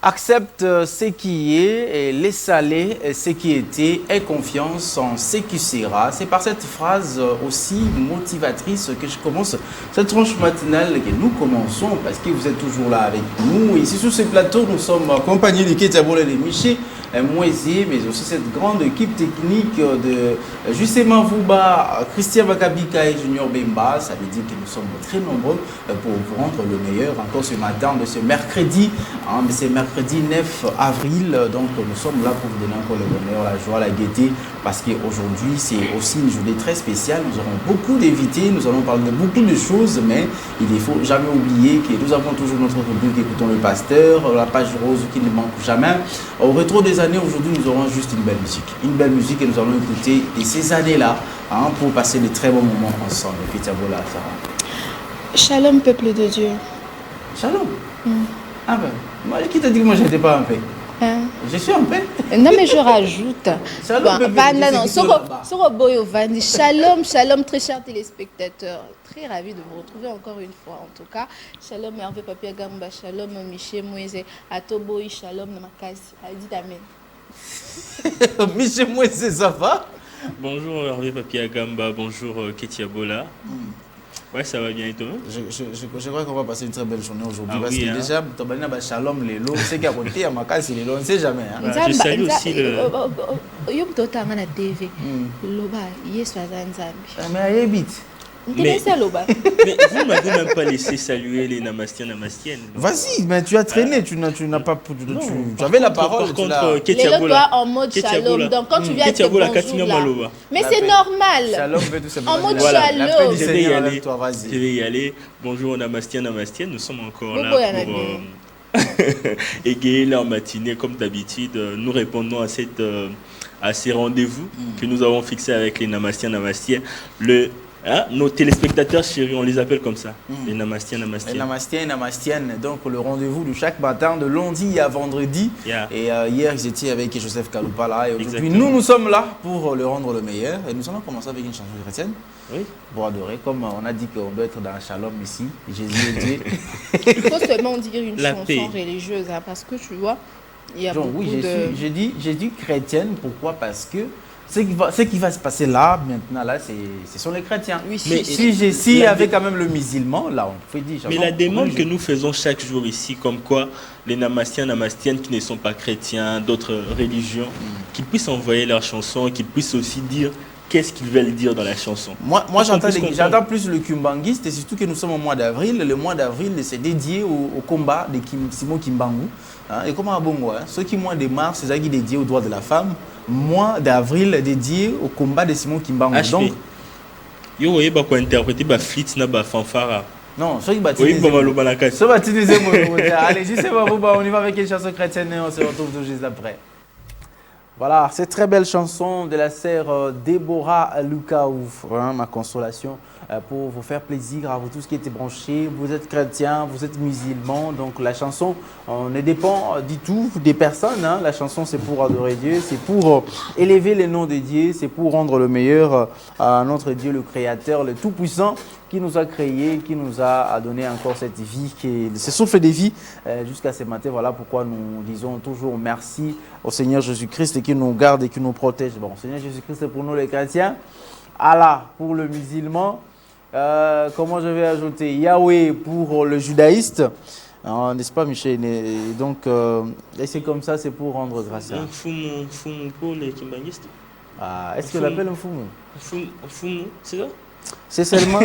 Accepte ce qui est, et laisse aller ce qui était, aie confiance en ce qui sera. C'est par cette phrase aussi motivatrice que je commence cette tranche matinale que nous commençons parce que vous êtes toujours là avec nous. Ici sur ce plateau, nous sommes accompagnés de Ketia Bola de Miché, Moïse, mais aussi cette grande équipe technique de justement Vouba, Christian Bakabika et Junior Bemba. Ça veut dire que nous sommes très nombreux pour vous rendre le meilleur encore ce matin de ce mercredi. C'est mercredi 9 avril, donc nous sommes là pour vous donner encore le bonheur, la joie, la gaieté, parce qu'aujourd'hui c'est aussi une journée très spéciale. Nous aurons beaucoup d'invités, nous allons parler de beaucoup de choses, mais il ne faut jamais oublier que nous avons toujours notre rubrique Écoutons le pasteur, la page rose qui ne manque jamais. Au retour des années, aujourd'hui nous aurons juste une belle musique et nous allons écouter de ces années-là pour passer de très bons moments ensemble. Ketia Bola, ça. Shalom, peuple de Dieu. Shalom. Ah ben, moi qui t'a dit que moi j'étais pas en paix. Je suis en paix. Non mais je rajoute. Shalom, Shalom, shalom, très chers téléspectateurs. Très ravi de vous retrouver encore une fois. En tout cas, shalom Hervé Papi Agamba, shalom Miché Moïse, Atoboy, shalom Namakasi. Dit amen. Miché Moïse, ça va? Bonjour Hervé Papi Agamba, bonjour Ketia Bola. Ouais, ça va bien et toi? Je crois qu'on va passer une très belle journée aujourd'hui parce que déjà, shalom les lots, c'est qu'à côté, à Makasi les lots, on ne sait jamais. Je salue aussi le. Mais à Yébit. Mais vous ne m'avez même pas laissé saluer les Namastiennes. Vas-y, mais tu as traîné, tu n'as pas. Tu avais la parole. Par contre, Ketia Bola en mode shalom. Donc quand tu viens avec bonjour là. Mais c'est normal. Shalom veut tout simplement. En mode shalom. Je vais y aller. Bonjour Namastienne. Nous sommes encore là pour égayer leur matinée comme d'habitude. Nous répondons à ces rendez-vous que nous avons fixés avec les Namastiennes. Nos téléspectateurs chéris, on les appelle comme ça, les Namastiennes. Les Namastiennes, donc le rendez-vous de chaque matin, de lundi à vendredi. Et hier, j'étais avec Joseph Kaloupa là. Et aujourd'hui, nous sommes là pour le rendre le meilleur. Et nous allons commencer avec une chanson chrétienne. Oui. Pour adorer, comme on a dit qu'on doit être dans un shalom ici. Jésus est Dieu. Il faut seulement dire une chanson religieuse, parce que tu vois, il y a beaucoup de... J'ai dit chrétienne, pourquoi? Parce que ce qui va se passer là, maintenant, là, ce sont les chrétiens. Oui, mais si avec quand même le musulman, là, on peut dire... Mais la demande que nous faisons chaque jour ici, comme quoi les Namastiennes qui ne sont pas chrétiens, d'autres religions, qu'ils puissent envoyer leurs chansons, qu'ils puissent aussi dire qu'est-ce qu'ils veulent dire dans la chanson. Moi j'entends plus le kumbanguiste, et surtout que nous sommes au mois d'avril. Le mois d'avril, c'est dédié au combat de Simon Kimbangu. Et comme à Bongo, ceux qui mois de mars, c'est dédié aux droits de la femme. Mois d'avril dédié au combat de Simon Kimbangu. Donc, vous voyez quoi interpréter flitz na fanfara. Non, ceux qui baptisent. Allez, je sais pas, on y va avec une chanson chrétienne et on se retrouve tout juste après. Voilà, cette très belle chanson de la sœur Déborah Lukaou, ma consolation, pour vous faire plaisir à vous tous qui étaient branchés. Vous êtes chrétiens, vous êtes musulmans, donc la chanson ne dépend du tout des personnes. La chanson, c'est pour adorer Dieu, c'est pour élever le nom de Dieu, c'est pour rendre le meilleur à notre Dieu, le Créateur, le Tout-Puissant, qui nous a créés, qui nous a donné encore cette vie, ce souffle de vie jusqu'à ce matin. Voilà pourquoi nous disons toujours merci au Seigneur Jésus-Christ qui nous garde et qui nous protège. Bon, Seigneur Jésus-Christ pour nous les chrétiens, Allah pour le musulman, comment je vais ajouter Yahweh pour le judaïste, n'est-ce pas Michel? Donc, c'est comme ça, c'est pour rendre grâce à... Un foumou pour les kimbanguistes. Est-ce que l'appelle un foumou? Un foumou, c'est ça? C'est seulement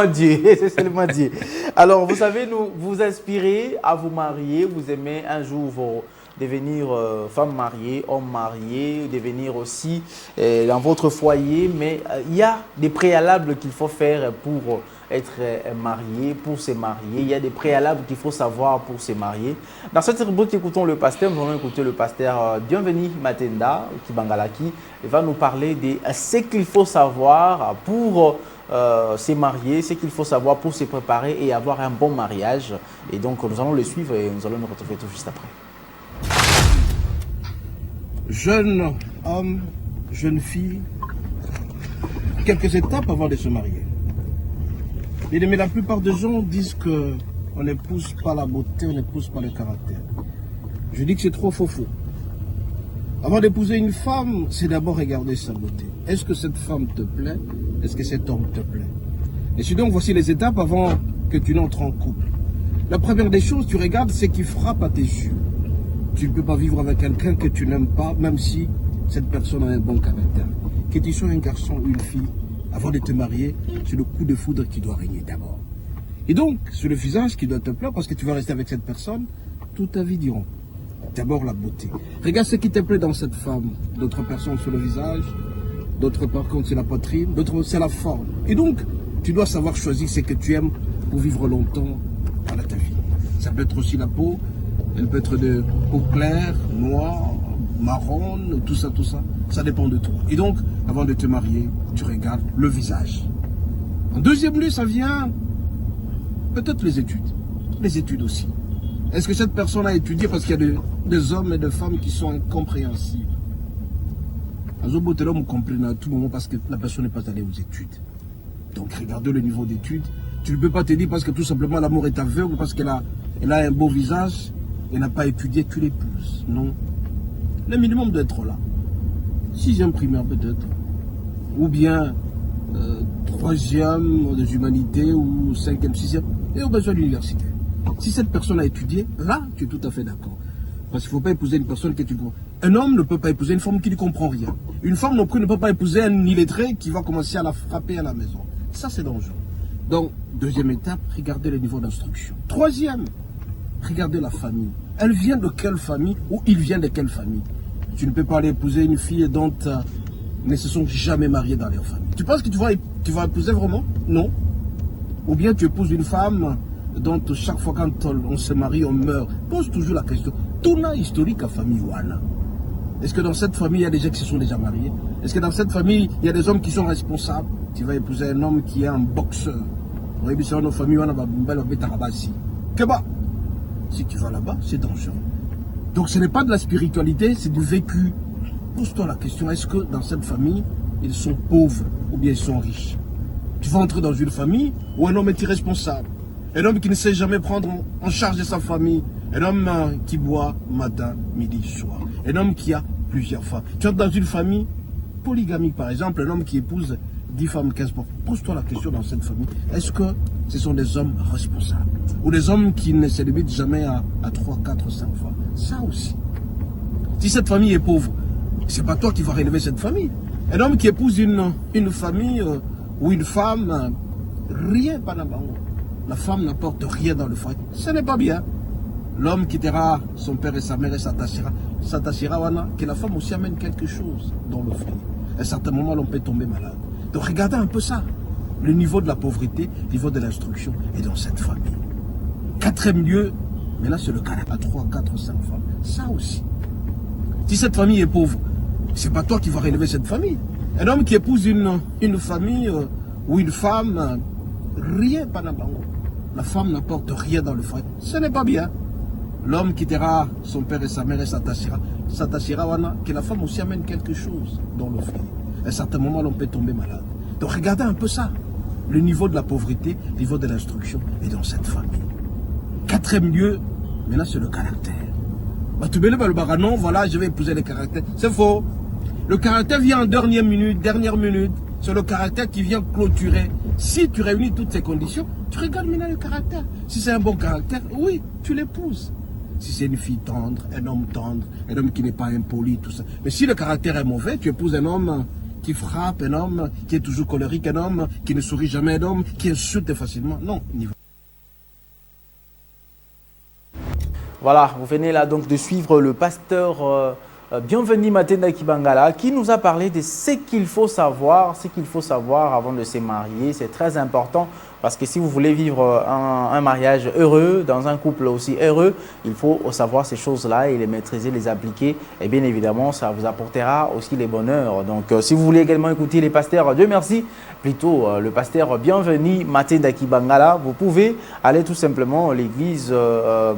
Dieu. C'est seulement Dieu. Alors, vous savez, nous vous inspirez à vous marier. Vous aimez un jour devenir femme mariée, homme marié, devenir aussi dans votre foyer. Mais il y a des préalables qu'il faut faire pour être marié, pour se marier. Il y a des préalables qu'il faut savoir pour se marier. Dans cette rubrique, écoutons le pasteur. Nous allons écouter le pasteur Bienvenu Matenda, Kibangalaki. Il va nous parler de ce qu'il faut savoir pour se marier, ce qu'il faut savoir pour se préparer et avoir un bon mariage. Et donc, nous allons le suivre et nous allons nous retrouver tout juste après. Jeune homme, jeune fille, quelques étapes avant de se marier. Mais la plupart des gens disent qu'on n'épouse pas la beauté, on n'épouse pas le caractère. Je dis que c'est trop faux. Avant d'épouser une femme, c'est d'abord regarder sa beauté. Est-ce que cette femme te plaît? Est-ce que cet homme te plaît? Et si donc, voici les étapes avant que tu n'entres en couple. La première des choses, tu regardes ce qui frappe à tes yeux. Tu ne peux pas vivre avec quelqu'un que tu n'aimes pas, même si cette personne a un bon caractère. Que tu sois un garçon ou une fille, avant de te marier, c'est le coup de foudre qui doit régner d'abord. Et donc, c'est le visage qui doit te plaire parce que tu vas rester avec cette personne toute ta vie, diront. D'abord la beauté. Regarde ce qui te plaît dans cette femme. D'autres personnes sur le visage, d'autres par contre c'est la poitrine, d'autres c'est la forme. Et donc, tu dois savoir choisir ce que tu aimes pour vivre longtemps dans ta vie. Ça peut être aussi la peau, elle peut être de peau claire, noire, marron, tout ça. Ça dépend de toi. Et donc, avant de te marier, tu regardes le visage. En deuxième lieu, ça vient peut-être les études. Les études aussi. Est-ce que cette personne a étudié? Parce qu'il y a des hommes et des femmes qui sont incompréhensibles. L'homme comprend à tout moment parce que la personne n'est pas allée aux études. Donc regardez le niveau d'études. Tu ne peux pas te dire parce que tout simplement l'amour est aveugle, parce qu'elle a un beau visage, elle n'a pas étudié, tu l'épouses. Non. Le minimum doit être là. 6e primaire peut-être. Ou bien 3e des humanités ou 5e, 6e. Et au besoin de l'université. Si cette personne a étudié, là, tu es tout à fait d'accord. Parce qu'il ne faut pas épouser une personne que tu comprends. Un homme ne peut pas épouser une femme qui ne comprend rien. Une femme non plus ne peut pas épouser un illettré qui va commencer à la frapper à la maison. Ça, c'est dangereux. Donc, deuxième étape, regardez le niveau d'instruction. Troisième, regardez la famille. Elle vient de quelle famille ou il vient de quelle famille? Tu ne peux pas aller épouser une fille dont ne se sont jamais mariés dans leur famille. Tu penses que tu vas épouser vraiment? Non. Ou bien tu épouses une femme dont chaque fois quand on se marie, on meurt. Pose toujours la question. Tout n'a historique à famille Wana. Est-ce que dans cette famille, il y a des gens qui se sont déjà mariés? Est-ce que dans cette famille, il y a des hommes qui sont responsables? Tu vas épouser un homme qui est un boxeur. Oui, mais c'est nos familles, on a que bah, si tu vas là-bas, c'est dangereux. Donc ce n'est pas de la spiritualité, c'est du vécu. Pose-toi la question, est-ce que dans cette famille, ils sont pauvres ou bien ils sont riches? Tu vas entrer dans une famille où un homme est irresponsable. Un homme qui ne sait jamais prendre en charge de sa famille. Un homme qui boit matin, midi, soir. Un homme qui a plusieurs femmes. Tu entres dans une famille polygamique, par exemple, un homme qui épouse 10 femmes, 15 femmes. Pose-toi la question dans cette famille. Est-ce que ce sont des hommes responsables? Ou des hommes qui ne se limitent jamais à 3, 4, 5 femmes? Ça aussi. Si cette famille est pauvre, c'est pas toi qui vas relever cette famille. Un homme qui épouse une famille ou une femme, rien, pas là-bas. La femme n'apporte rien dans le foyer. Ce n'est pas bien. L'homme quittera son père et sa mère et s'attachera, que la femme aussi amène quelque chose dans le foyer. À un certain moment, l'on peut tomber malade. Donc regardez un peu ça. Le niveau de la pauvreté, le niveau de l'instruction est dans cette famille. 4e lieu, mais là c'est le caractère. À 3, 4, 5 femmes. Ça aussi. Si cette famille est pauvre, c'est pas toi qui vas relever cette famille. Un homme qui épouse une famille ou une femme, rien, pas là-bas. La femme n'apporte rien dans le foyer. Ce n'est pas bien. L'homme quittera son père et sa mère et s'attachera, que la femme aussi amène quelque chose dans le foyer. À un certain moment, l'on peut tomber malade. Donc regardez un peu ça. Le niveau de la pauvreté, le niveau de l'instruction est dans cette famille. 4e lieu, maintenant c'est le caractère. Non, voilà, je vais épouser le caractère. C'est faux. Le caractère vient en dernière minute. C'est le caractère qui vient clôturer. Si tu réunis toutes ces conditions, tu regardes maintenant le caractère. Si c'est un bon caractère, oui, tu l'épouses. Si c'est une fille tendre, un homme qui n'est pas impoli, tout ça. Mais si le caractère est mauvais, tu épouses un homme qui frappe, un homme qui est toujours colérique, un homme qui ne sourit jamais, un homme qui insulte facilement. Non. Voilà, vous venez là donc de suivre le pasteur Bienvenu Matenda Kibangala qui nous a parlé de ce qu'il faut savoir avant de se marier. C'est très important parce que si vous voulez vivre un mariage heureux, dans un couple aussi heureux, il faut savoir ces choses-là et les maîtriser, les appliquer. Et bien évidemment, ça vous apportera aussi les bonheurs. Donc, si vous voulez également écouter les pasteurs, Dieu merci, plutôt le pasteur Bienvenu Matenda Kibangala, vous pouvez aller tout simplement à l'église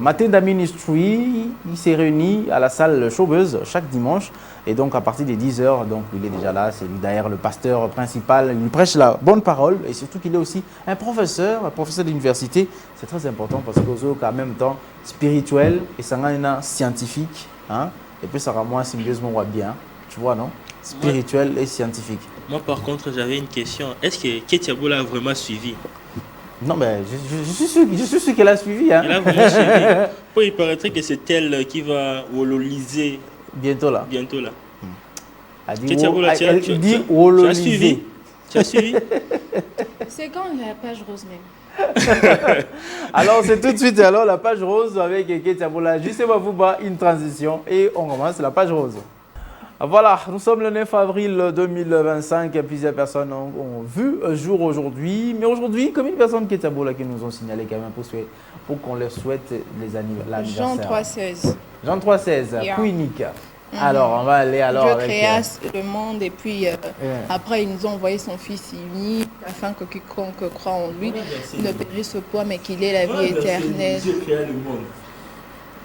Matenda Ministry. Il s'est réuni à la salle Chaubeuse chaque dimanche. Et donc, à partir des 10h, donc il est déjà là. C'est lui d'ailleurs le pasteur principal. Il prêche la bonne parole et surtout qu'il est aussi un prof professeur d'université, c'est très important parce que vous êtes en même temps spirituel et ça a scientifique. Hein? Et puis ça rend moins symbiosement bien. Tu vois, non? Spirituel et scientifique. Moi, par contre, j'avais une question. Est-ce que Ketiabo l'a vraiment suivi? Non, mais je suis sûr qu'elle a suivi. Hein? Elle a vraiment suivi. Oh, il paraîtrait que c'est elle qui va wololiser bientôt là. Elle dit wololiser. Tu as suivi? C'est quand la page rose même. Alors, c'est tout de suite alors la page rose avec Ketiabo. Juste vous une transition et on commence la page rose. Voilà, nous sommes le 9 avril 2025 et plusieurs personnes ont vu un jour aujourd'hui. Mais aujourd'hui, combien de personnes qui nous ont signalé quand même pour qu'on leur souhaite l'anniversaire? Jean 3,16. Jean 3,16, Queenique. Alors, on va aller alors Dieu avec... créa le monde et puis après, il nous a envoyé son Fils unique afin que quiconque croit en lui ne périsse point mais qu'il ait la vie éternelle. Dieu créa le monde.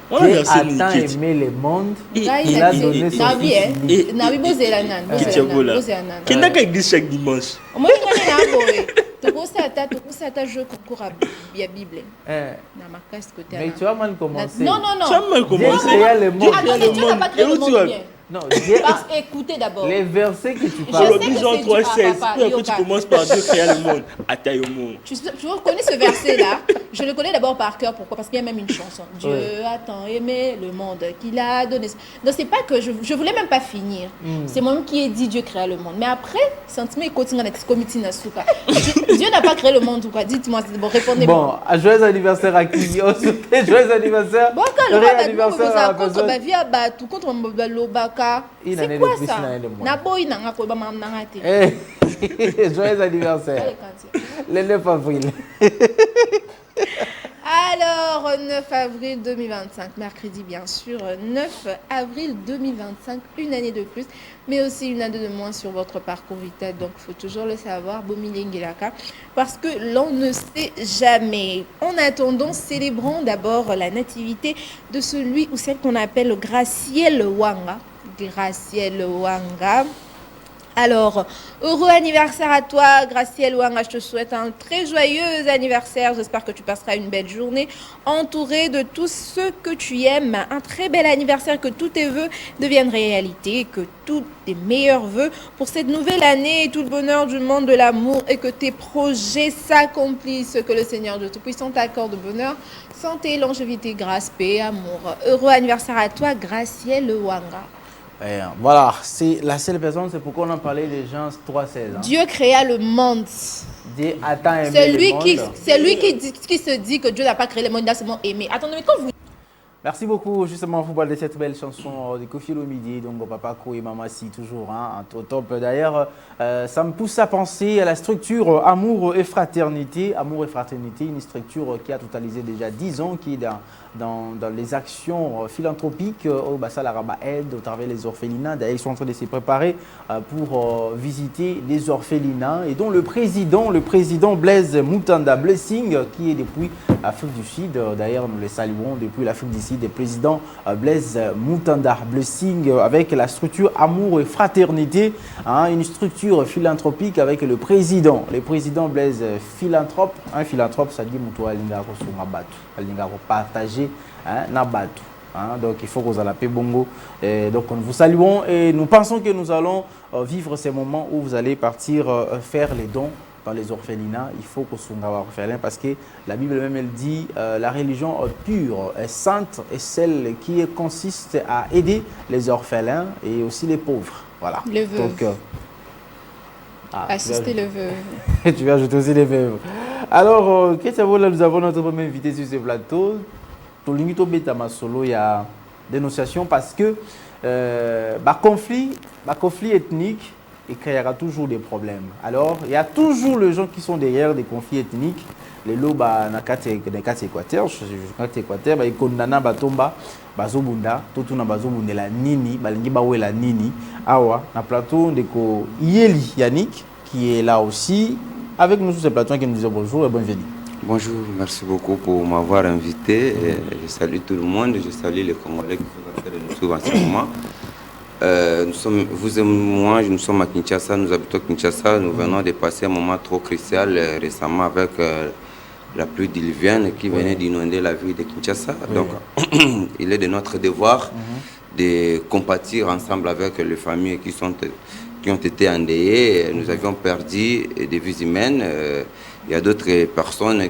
Dieu a tant aimé le monde, il a donné son Fils unique. Qui n'a qu'à église chaque dimanche. Mais tu as mal commencé. Non. Tu as mal commencé. Dieu créa le monde. Dieu n'a pas créé le monde bien. Non, écoutez d'abord. Les versets que tu parles. Jean 3,16. Puis après, tu commences par Dieu créa le monde. Attaille au monde. Tu reconnais ce verset-là? Je le connais d'abord par cœur. Pourquoi? Parce qu'il y a même une chanson. Dieu a tant aimé le monde qu'il a donné. Donc, c'est pas que je voulais même pas finir. C'est moi-même qui ai dit Dieu créa le monde. Mais après, sentiment et continue avec ce comité Nasuka. Dieu n'a pas créé le monde ou quoi? Dites-moi, bon, répondez-moi. Bon, joyeux anniversaire à qui? Joyeux anniversaire. Bon, quand le anniversaire à contre ma vie à battre, contre mon lobaka. C'est quoi ça? Joyeux anniversaire. Le 9 avril. Alors, 9 avril 2025, mercredi bien sûr, 9 avril 2025, une année de plus, mais aussi une année de moins sur votre parcours vital. Donc, il faut toujours le savoir, parce que l'on ne sait jamais. En attendant, célébrons d'abord la nativité de celui ou celle qu'on appelle Gracielle Wanga. Gracielle Wanga. Alors, heureux anniversaire à toi, Gracielle Wanga. Je te souhaite un très joyeux anniversaire. J'espère que tu passeras une belle journée entourée de tous ceux que tu aimes. Un très bel anniversaire, que tous tes vœux deviennent réalité, que tous tes meilleurs vœux pour cette nouvelle année et tout le bonheur du monde de l'amour et que tes projets s'accomplissent, que le Seigneur Dieu Tout-Puissant t'accorde bonheur, santé, longévité, grâce, paix, amour. Heureux anniversaire à toi, Gracielle Wanga. Voilà, c'est la seule personne, c'est pourquoi on en parlait des gens 3,16. Hein. Dieu créa le monde. Dieu a tant aimé celui le monde. C'est lui qui se dit que Dieu n'a pas créé le monde, il a seulement aimé. Attendez, mais quand vous... Merci beaucoup justement pour parler de cette belle chanson de Kofi Olomide, donc Papa Ko et Mama Si, toujours au top. D'ailleurs, ça me pousse à penser à la structure Amour et Fraternité. Amour et Fraternité, une structure qui a totalisé déjà 10 ans, qui est dans les actions philanthropiques au Bassalaraba Aide, au travers des orphelinats. D'ailleurs, ils sont en train de se préparer pour visiter les orphelinats et dont le président Blaise Mutanda Blessing, qui est depuis l'Afrique du Sud. D'ailleurs, nous les saluons depuis l'Afrique du Sud, le président Blaise Mutanda Blessing avec la structure Amour et Fraternité, hein, une structure philanthropique avec le président Blaise philanthrope. Un philanthrope, ça dit Moutoua Lingaro Soumabatu, Lingaro partager. Donc il faut que vous allez payer bongo. Donc nous vous saluons et nous pensons que nous allons vivre ces moments où vous allez partir faire les dons dans les orphelinats. Il faut que vous soyez orphelin parce que la Bible même elle dit la religion pure est sainte et celle qui consiste à aider les orphelins et aussi les pauvres. Voilà. Les veuves. Donc, assister les veuves. Tu vas ajouter aussi les veuves. Alors, nous avons notre premier invité sur ce plateau. Il y a dénonciation parce que conflit ethnique il créera toujours des problèmes. Alors, il y a toujours les gens qui sont derrière des conflits ethniques. Les lots na kati Équateur, ils condamnent Batomba, Bazobunda, Totuna Bazobunda Nini, Balingi Bawela Nini, Awa, na plateau de Yeli Yannick qui est là aussi avec nous sur ce plateau qui nous dit bonjour et bienvenue. Bonjour, merci beaucoup pour m'avoir invité. Je salue tout le monde, je salue les Congolais qui sont en train de nous suivre en ce moment. vous et moi, nous sommes à Kinshasa, nous habitons Kinshasa. Nous venons de passer un moment trop crucial récemment avec la pluie diluvienne qui venait d'inonder la ville de Kinshasa. Donc, il est de notre devoir de compatir ensemble avec les familles qui ont été endeuillées. Nous avions perdu des vies humaines. Il y a d'autres personnes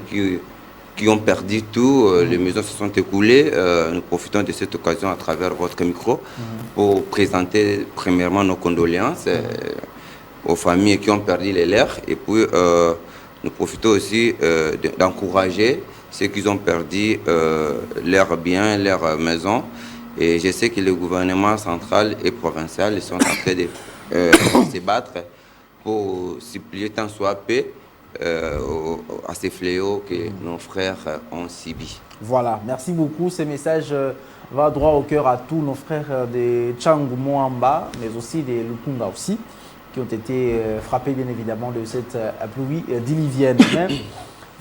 qui ont perdu tout, les maisons se sont écoulées. Nous profitons de cette occasion à travers votre micro pour présenter premièrement nos condoléances aux familles qui ont perdu les leurs. Et puis, nous profitons aussi d'encourager ceux qui ont perdu leurs biens, leurs maisons. Et je sais que le gouvernement central et provincial sont en train de se battre pour supplier tant soit peu à ces fléaux que nos frères ont subis. Voilà, merci beaucoup. Ce message va droit au cœur à tous nos frères de Tchangou Moamba, mais aussi de Lukunga aussi, qui ont été frappés bien évidemment de cette pluie diluvienne.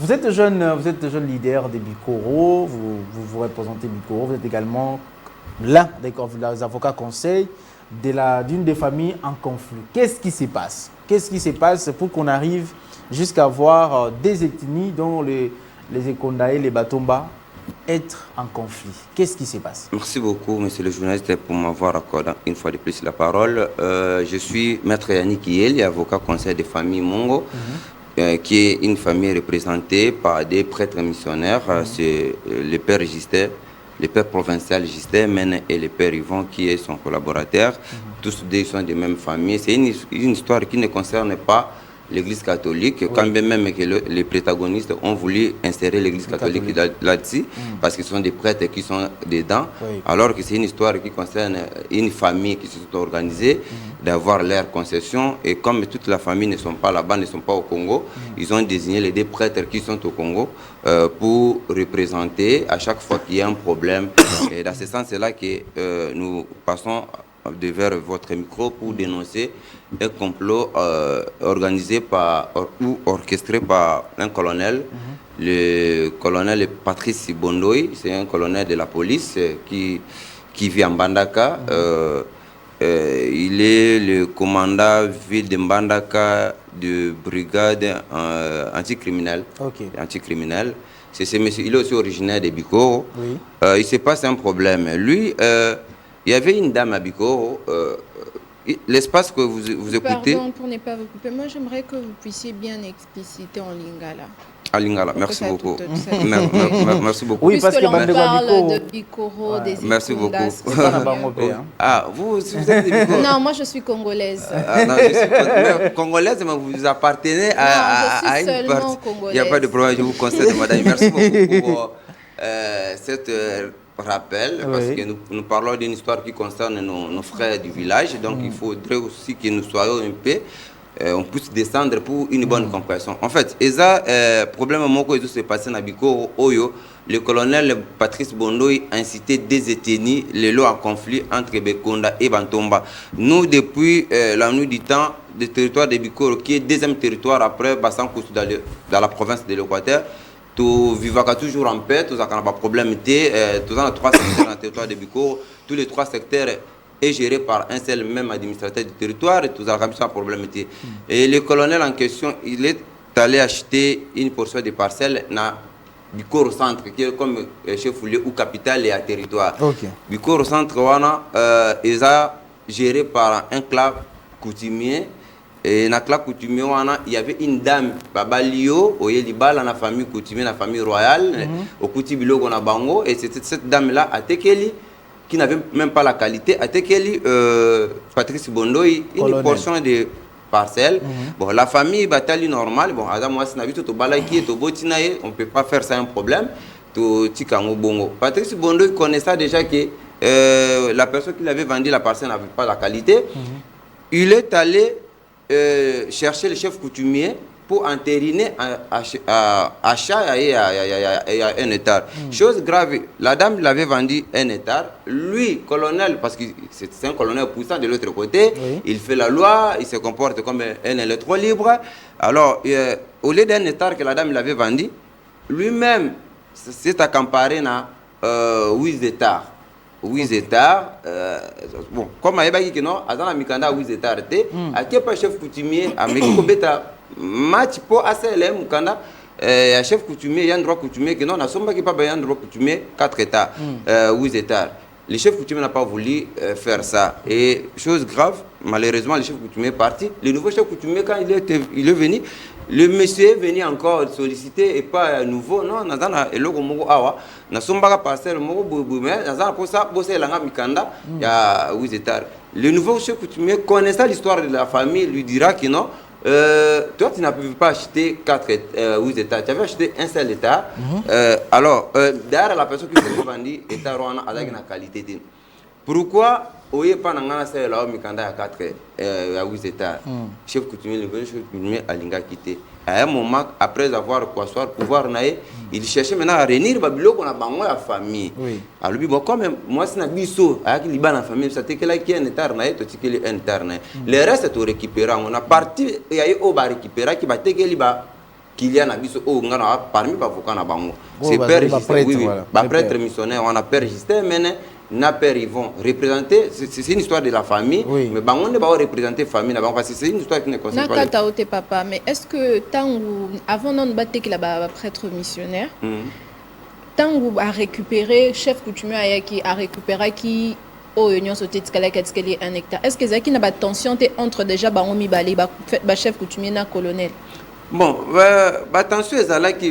Vous êtes jeune leader des Bikoro, vous représentez Bikoro, vous êtes également l'un des avocats conseils d'une des familles en conflit. Qu'est-ce qui se passe? Qu'est-ce qui se passe pour qu'on arrive jusqu'à voir des ethnies dont les Ekonda et les Batomba être en conflit? Qu'est-ce qui se passe? Merci beaucoup, monsieur le journaliste, pour m'avoir accordé une fois de plus la parole. Je suis maître Yannick Yeli, avocat conseil des familles Mongo, qui est une famille représentée par des prêtres missionnaires. C'est le père Gistet, le père provincial Gistet Mène et le père Yvon qui est son collaborateur. Tous deux sont des mêmes familles. C'est une histoire qui ne concerne pas l'Église catholique, quand même que les protagonistes ont voulu insérer l'Église catholique là-dessus, parce que ce sont des prêtres qui sont dedans, alors que c'est une histoire qui concerne une famille qui se sont organisées, d'avoir leur concession, et comme toute la famille ne sont pas là-bas, ne sont pas au Congo, ils ont désigné les deux prêtres qui sont au Congo pour représenter à chaque fois qu'il y a un problème. Et dans ce sens-là que nous passons vers votre micro pour dénoncer un complot organisé ou orchestré par un colonel, le colonel Patrice Bondoy. C'est un colonel de la police qui vit en Mbandaka. Il est le commandant ville de Mbandaka de brigade anticriminelle. Anticriminelle. C'est ce monsieur, il est aussi originaire de Bikoro. Il se passe un problème. Lui, il y avait une dame à Bikoro. L'espace que vous écoutez... Pardon pour ne pas vous couper. Moi, j'aimerais que vous puissiez bien expliciter en lingala. En lingala, merci beaucoup. Merci beaucoup. Oui, parce que l'on parle de Bikoro, des merci beaucoup. Ah, vous êtes de Bikoro? Non, moi, je suis congolaise. Non, je suis congolaise, mais vous appartenez à une partie. Il n'y a pas de problème, je vous conseille, madame. Merci beaucoup pour cette... rappel, parce que nous parlons d'une histoire qui concerne nos frères du village, donc il faudrait aussi que nous soyons un peu, on puisse descendre pour une bonne compréhension. En fait, le problème qui s'est passé dans Bikoro, le colonel Patrice Bondoy a incité des ethnies, les lois en conflit entre Bekonda et Bantomba. Nous, depuis la nuit du temps, le territoire de Bikoro, qui est le deuxième territoire après Bassan-Koussou dans la province de l'Équateur, tout vivra toujours en paix, tout ça n'a pas de problème. Tous les 3 secteurs dans le territoire de Bikoro, tous les 3 secteurs est géré par un seul même administrateur du territoire, et tout ça n'a pas de problème. Et le colonel en question, il est allé acheter une portion de parcelles dans Bikoro centre, qui est comme chef-lieu ou capitale et à territoire. Bikoro centre, il est géré par un clan coutumier. Et dans la coutumier, il y avait une dame, Babalio, au Yelibal, dans la famille coutumier, dans la famille royale, au Koutibilo, on a Bango, et c'était cette dame-là, à Tekeli, qui n'avait même pas la qualité, à Tekeli, Patrice Bondoy, une portion de parcelles. Bon, la famille, bataille normale, bon, moi, si on a vu tout au Balaki, au Botinaye, on ne peut pas faire ça un problème, tout Tikango Bongo. Patrice Bondoy connaissait déjà que la personne qui avait vendu la parcelle n'avait pas la qualité. Il est allé chercher le chef coutumier pour entériner achat et un hectare. Chose grave, la dame l'avait vendu un hectare. Lui, colonel, parce que c'est un colonel puissant de l'autre côté, il fait la loi, il se comporte comme un électron libre. Alors, au lieu d'un hectare que la dame l'avait vendu, lui-même s'est accaparé à 8 hectares. Wizetar, bon, comme il y a dit que non, dans la Mikanda Wizetar, à quel pas chef coutumier, à Mekobeta, match pour ACLM, Mukanda, chef coutumier, il y a un droit coutumier, que non, n'a pas un droit coutumier, 4 États, Wizetar. Le chef coutumier n'a pas voulu faire ça. Et chose grave, malheureusement, le chef coutumier est parti. Le nouveau chef coutumier, quand il est venu, le monsieur est venu encore solliciter et pas nouveau. Non, nous avons le logo mogo awa. Nous sommes pas passé le mogo bouboume. Nous avons pour ça bosser la mikanda. Il y a Wizetar. Le nouveau chef coutumier connaissant l'histoire de la famille lui dira que non. Toi, tu n'as pas acheté 4 Wizetar. Tu avais acheté un seul État. Alors, derrière la personne qui s'est vendue, État Rwanda avec la qualité. Pourquoi Oye pas n'angana c'est là mikanda à 4 Wizetar. Chef coutumier, le chef coutumier a linga quitté. À un moment, après avoir pouvoir naïe, il cherchait maintenant à réunir Babylone qu'on a bango la famille. Alors lui bon quand même moi c'est na biso avec liban la famille ça t'est que là qui est un état naïe tout ce qui est interne. Le reste est récupéré. On a parti il y a eu au bar récupérer qui va te que liba qu'il y a na biso au ngana parmi ba voka na bango. C'est père oui ba prêtre missionnaire on a père Justin mais ils vont représenter, c'est une histoire de la famille, mais on ne va pas représenter la famille, parce que c'est une histoire qui ne concerne pas. Papa, mais est-ce que avant de battre le prêtre missionnaire, tant que a récupéré chef coutumier a récupéré qui au union sauté un hectare, est-ce que Zaki n'a pas de tension entre déjà Baomi Bali, chef coutumier na colonel? Bon, attention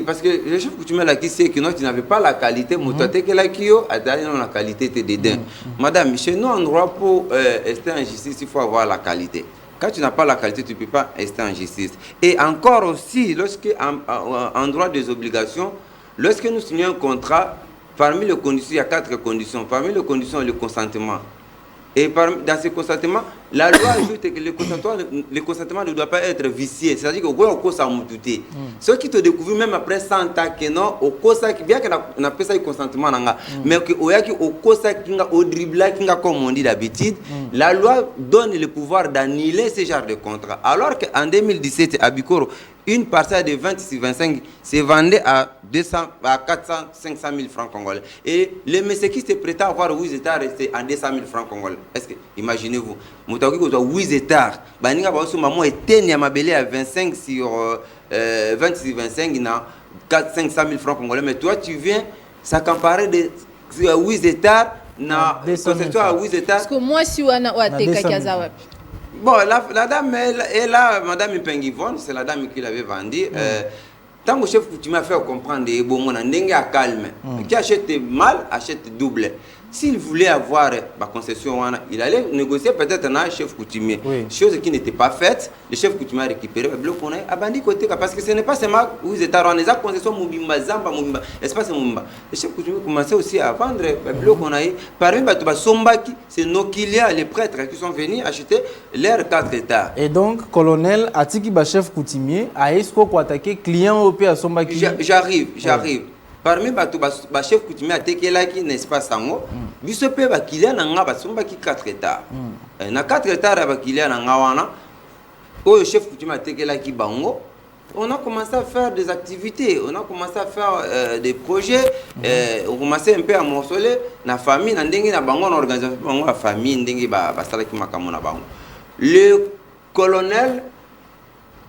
parce que le chef coutumier là qui sait que non, tu n'avais pas la qualité, que là qui a la qualité t'es dedans. Madame, chez nous en droit pour rester en justice, il faut avoir la qualité. Quand tu n'as pas la qualité, tu ne peux pas rester en justice. Et encore aussi, lorsque en droit des obligations, lorsque nous signons un contrat, parmi les conditions, il y a 4 conditions. Parmi les conditions, le consentement. Et dans ce consentement, la loi ajoute que le consentement ne doit pas être vicié. C'est-à-dire que ceux qui te découvrent même après 100 ans que non, bien qu'on appelle ça le consentement, mais au dribblage, comme on dit d'habitude, la loi donne le pouvoir d'annuler ce genre de contrat. Alors qu'en 2017, à Bikoro, une parcelle de 26-25 se vendait à 400-500 000 francs congolais. Et le monsieur qui se prêtait à avoir 8 hectares resté à 200 000 francs congolais. Est-ce que, imaginez-vous, Moutaki a 8 hectares, Baninga Baosu Maman était Niamabélé à 25 sur 26-25, il a 400-500 000 francs congolais. Mais toi, tu viens, ça comparait de 8 hectares, à 8 hectares. Parce que moi, si on a bon, la dame est là, Madame Ipengivon, c'est la dame qui l'avait vendu. Tant que le chef coutumier a fait comprendre que bon, on a un calme. Qui achète mal, achète double. S'il voulait avoir la concession, il allait négocier peut-être un chef coutumier. Chose qui n'était pas faite. Le chef coutumier a récupéré le bloc qu'on a abandonné côté. Parce que ce n'est pas seulement où ils étaient en les concessions Moubimba, Zamba, Moubimba, espace Moubimba. Le chef coutumier commençait aussi à vendre le bloc qu'on a. Parmi les Sombaki, c'est nos clients, les prêtres qui sont venus acheter leurs 4 hectares. Et donc, colonel, Atiki, chef coutumier, a esco pour attaquer client au pays à Sombaki. J'arrive. Parmi les chefs coutumiers, n'est-ce pas Sango, Bisope va qu'il y a un 4 hectares. Na 4 hectares, il y a un chef coutumier qui bango. On a commencé à faire des activités, on a commencé à faire des projets, on a commencé un peu à morceler la famille, on a organisé la famille, le colonel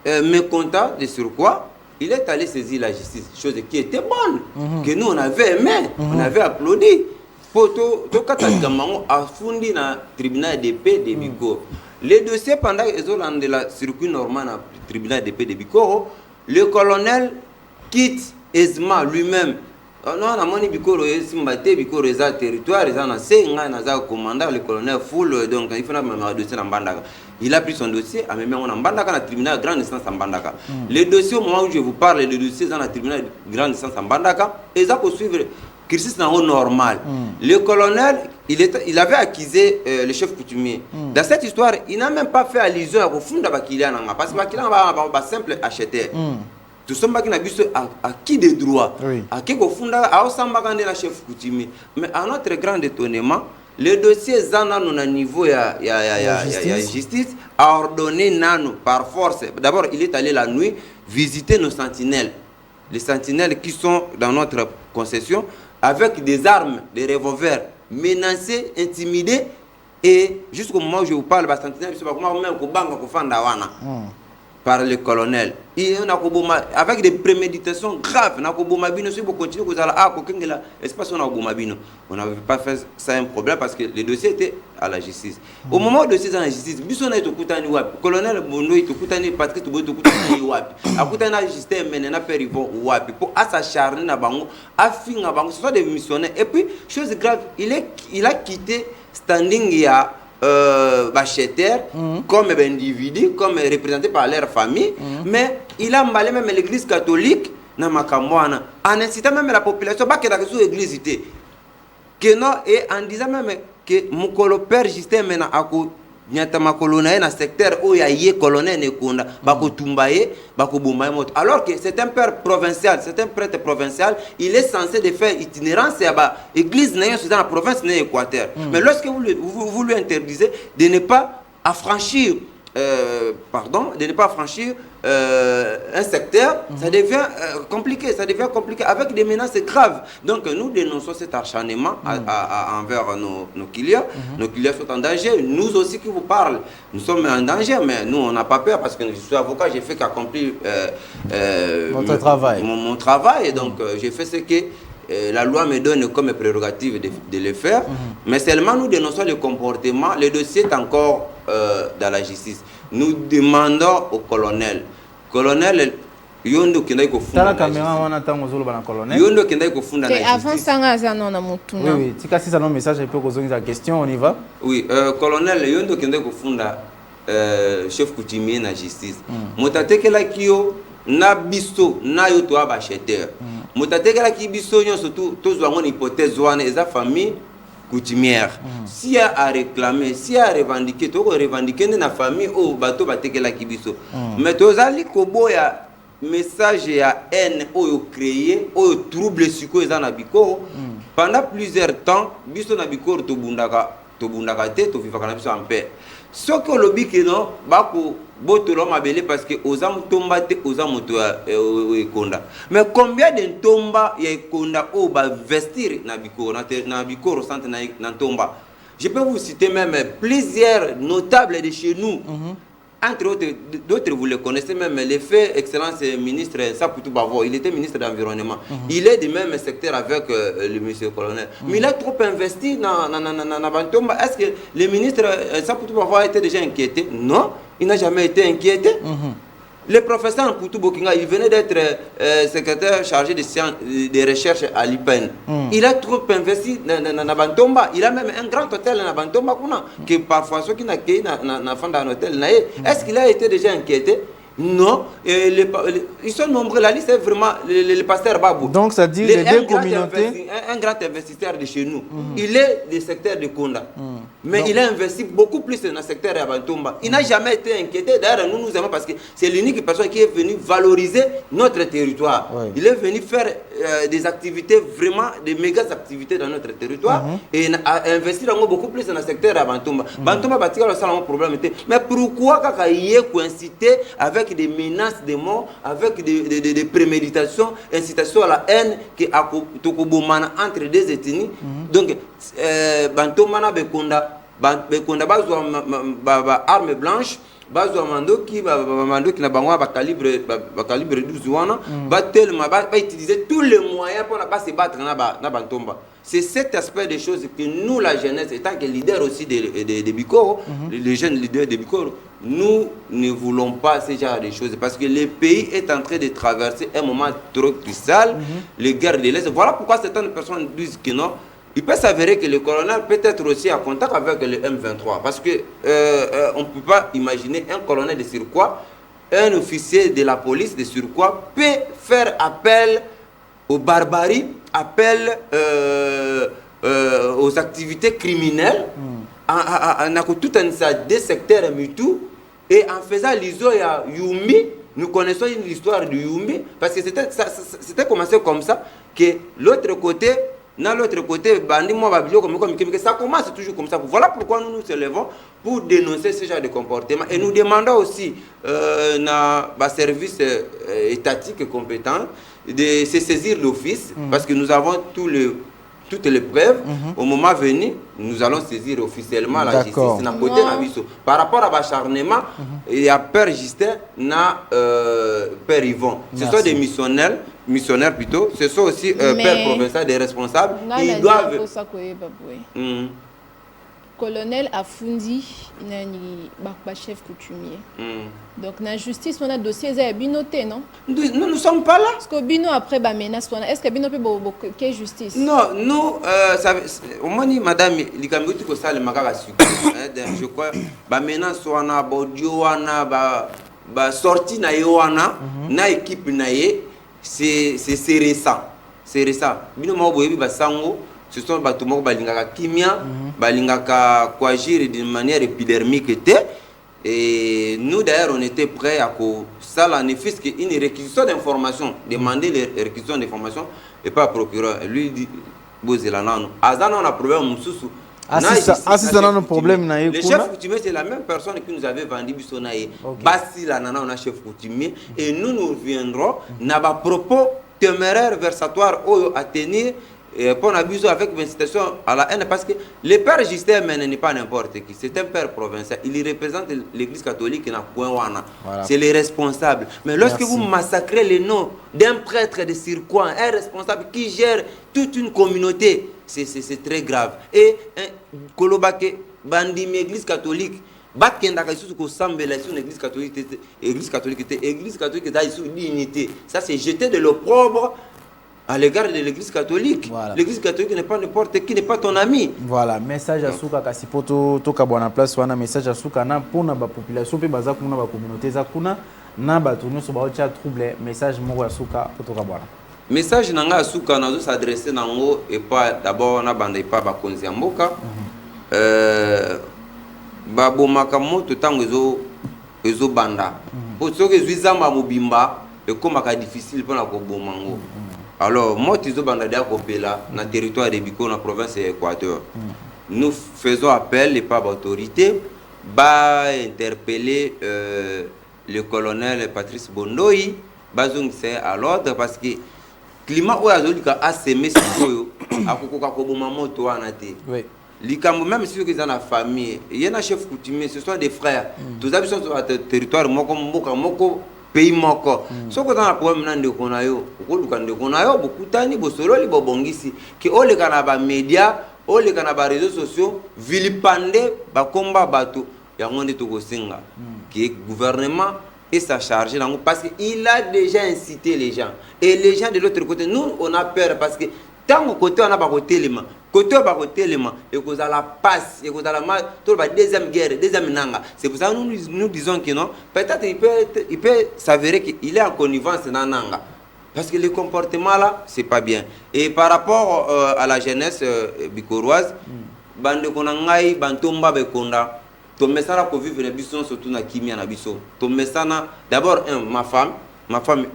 mécontent de sur quoi il est allé saisir la justice, chose qui était bonne, que nous on avait aimé, on avait applaudi. Pour tout a fondé dans le tribunal de paix de Bikoro. Les dossiers pendant les ans de la circuit normal dans le tribunal de paix de Bikoro, le colonel quitte Esma lui-même. Non, on a dit Bikoro est Bikoro est un territoire, le colonel full, donc il faut un dossier dans Bandaka. Il a pris son dossier, a mis en Bandaka dans le tribunal de grande instance en Bandaka. Les dossiers, au moment où je vous parle, les dossiers dans le tribunal de grande instance en Bandaka, ils ont poursuivre Christus dans le normal. Le colonel, il avait accusé le chef coutumier. Dans cette histoire, il n'a même pas fait allusion au fond de Bakilian, parce que Bakilian va simple acheter. Tout ça, à qui des droits, à qui au fond de la chef coutumier. Mais à notre grand étonnement, le dossier Zana à niveau de justice a ordonné Nano par force. D'abord, il est allé la nuit visiter nos sentinelles. Les sentinelles qui sont dans notre concession avec des armes, des revolvers menacé, intimidé. Et jusqu'au moment où je vous parle, par le colonel. Et on a avec des préméditations graves. On a continué on n'avait pas fait ça un problème parce que le dossier était à la justice. Au moment où le dossier est à la justice, le colonel Bono est Patrick Toubo pour s'acharner à Bango, à finir à Bango, ce sont des missionnaires. Et puis, chose grave, il a quitté standing il y a bachétaire comme individu, comme représenté par leur famille, mais il a emballé même l'église catholique en incitant même la population à que l'église et en disant même que mon père Justin maintenant a na secteur où il y a colonel Nekunda, alors que c'est un père provincial, c'est un prêtre provincial, il est censé de faire itinérance à l'église dans la province de l'Équateur. Mais lorsque vous lui interdisez de ne pas affranchir un secteur, ça devient compliqué, avec des menaces graves. Donc nous dénonçons cet acharnement envers nos clients. Nos clients sont en danger. Nous aussi qui vous parlons, nous sommes en danger, mais nous on n'a pas peur parce que je suis avocat, j'ai fait qu'accomplir mon travail. Et donc j'ai fait ce que la loi me donne comme prérogative de le faire. Mais seulement nous dénonçons le comportement. Le dossier est encore dans la justice. Nous demandons au colonel, yondo kenda ko funda la caméra wana tango zolo bana colonel yondo kenda ko funda na avant sanga za non na mutuna oui tika si ça non message et peut poser la question, on y va. Oui, colonel yondo kenda ko funda chef coutumier na justice motatekela kiyo na biso na yo to abacheteur motatekela ki biso nyo surtout tozwa ngone hypothèse wana eza famille coutumière. Si a réclamer, si a revendiquer, tu peux revendiquer dans la famille ou bateau batekela kibiso. Mais tu as kobo ya message ya haine ou créé ou trouble suko eza na bikoro pendant plusieurs temps biso na bikoro to bundaka te to vivaka na biso en paix. Ce que le biki non bako botolo mabele parce que osam tomba te osam moto ekonda. Mais combien de tomba ya ekonda o ba vestir na bikoro centre na tomba. Je peux vous citer même plusieurs notables de chez nous. Entre autres, d'autres vous le connaissez même, l'effet excellence ministre Sapoutou Bavo, il était ministre de l'Environnement. Il est du même secteur avec le monsieur colonel. Mais il a trop investi dans Bantomba. Est-ce que le ministre Sapoutou Bavo a été déjà inquiété? Non, il n'a jamais été inquiété. Le professeur Poutou Bokinga, il venait d'être secrétaire chargé de recherche à l'IPEN. Il a trop investi dans Bantomba. Il a même un grand hôtel dans Bantomba que parfois ceux qui n'ont pas un hôtel. Est-ce qu'il a été déjà inquiété? Non. Ils sont nombreux. La liste est vraiment le pasteur Babou. Donc ça dit les deux communautés. Un grand investisseur de chez nous. Il est du secteur de Konda. Mais il a investi beaucoup plus dans le secteur de Bantomba. Il n'a jamais été inquiété. D'ailleurs, nous aimons parce que c'est l'unique personne qui est venue valoriser notre territoire. Il est venu faire des activités, vraiment des méga activités dans notre territoire. Et a investi beaucoup plus dans le secteur de Bantomba. Bantomba a un problème. Mais pourquoi il est coïncité avec des menaces de mort, avec des préméditations, incitation à la haine qui a entre deux ethnies. Donc, Bantomana Bekonda arme blanche, mando qui n'a pas calibre 12 wana, va utiliser tous les moyens pour ne pas se battre dans Bantomba. C'est cet aspect des choses que nous, la jeunesse, étant que leader aussi de Bikoro, les jeunes leaders de Bikoro, nous ne voulons pas ce genre de choses parce que le pays est en train de traverser un moment trop crucial, les guerres de l'Est. Voilà pourquoi certaines personnes disent que non. Il peut s'avérer que le colonel peut être aussi en contact avec le M23 parce que on ne peut pas imaginer un colonel de surcroît, un officier de la police de surcroît peut faire appel aux barbaries, appel aux activités criminelles, en tout des secteurs mutu et en faisant l'ISO à Yumi. Nous connaissons l'histoire de Yumi parce que c'était commencé comme ça que l'autre côté. Dans l'autre côté, ça commence toujours comme ça. Voilà pourquoi nous nous élevons pour dénoncer ce genre de comportement. Et nous demandons aussi dans service étatique compétent de se saisir d'office parce que nous avons tous toutes les preuves. Au moment venu, nous allons saisir officiellement la justice. Par rapport à l'acharnement, il y a Père Justin, Père Yvon. Ce sont des missionnaires plutôt. Ce sont aussi Père provincial, des responsables. Ils doivent... Colonel Afundi, chef coutumier. Donc, la justice, on a dossier binoté, non? Nous ne sommes pas là. Est-ce que Bino après menace, est-ce que Bino peut quelle justice? Non, nous, au moins, madame, il y a je crois, menace, sortie na équipe c'est récent. C'est récent. Bino sango. Ce sont des gens qui kimia, qui d'une manière épidermique. Et nous, d'ailleurs, on était prêts à ça, ne fût qu'une réquisition d'informations, demander les réquisitions d'informations, et pas le procureur. Lui dit, on a problème. Le chef coutumier, c'est la même personne qui nous avait vendu Bissonaï. Bassi, la nana, on a chef coutumier. Et nous reviendrons, n'a pas propos téméraire, versatoire, à tenir. Pour abuser avec une incitation à la haine, parce que le père Justin n'est pas n'importe qui, c'est un père provincial, il représente l'église catholique dans Kouenwana, c'est les responsables. Mais lorsque vous massacrez les noms d'un prêtre de Sirkouan, un responsable qui gère toute une communauté, c'est très grave. Et Kolobake, Bandim, église catholique, l'église catholique est dignité. Ça c'est jeter de l'opprobre à l'égard de l'église catholique. L'église catholique n'est pas n'importe qui, n'est pas ton ami. Voilà, message à Souka Kasipoto, Toka Bona Place, wana message à Souka na pour la population, pe baza kuna ba communauté zakuna, na ba tourner sur ba trouble, message mo à Souka pour Toka Bona. Message nanga à Souka na s'adresser nango et pas d'abord na banda et pas ba konzi mboka. Ba bomaka moto tango ezo banda. Pour ceux qui zuizamba mobimba, et comme ka difficile pour la bomango. Alors, moi, je suis dans le territoire de Biko, dans la province de l'Équateur. Nous faisons appel, et pas d'autorité, à interpeller le colonel Patrice Bondoï, c'est à l'ordre, parce que le climat a semé ce qu'il même si vous dans la famille, il y a un chef coutumier, ce sont des frères. Tous les habitants sur le territoire, pays moko soko dans la problème nande konayo okoluka ndekonayo bokutani bosololi bobongisi ki oleka na ba média oleka na ba réseaux sociaux vilipande ba komba bato yango nde tokosenga qui gouvernement et sa charge parce qu'il a déjà incité les gens et les gens de l'autre côté nous on a peur parce que tant au côté on a pas côté l'élément et que ça la passe et que ça la mal tout la deuxième guerre deuxième nanga c'est pour ça que nous disons que non peut-être il peut s'avérer qu'il est en connivence dans nanga parce que le comportement là c'est pas bien et par rapport à la jeunesse bikoroise bande konangai bantomba bekonda to mesana ko vivre biso surtout na kimia na biso to mesana d'abord ma femme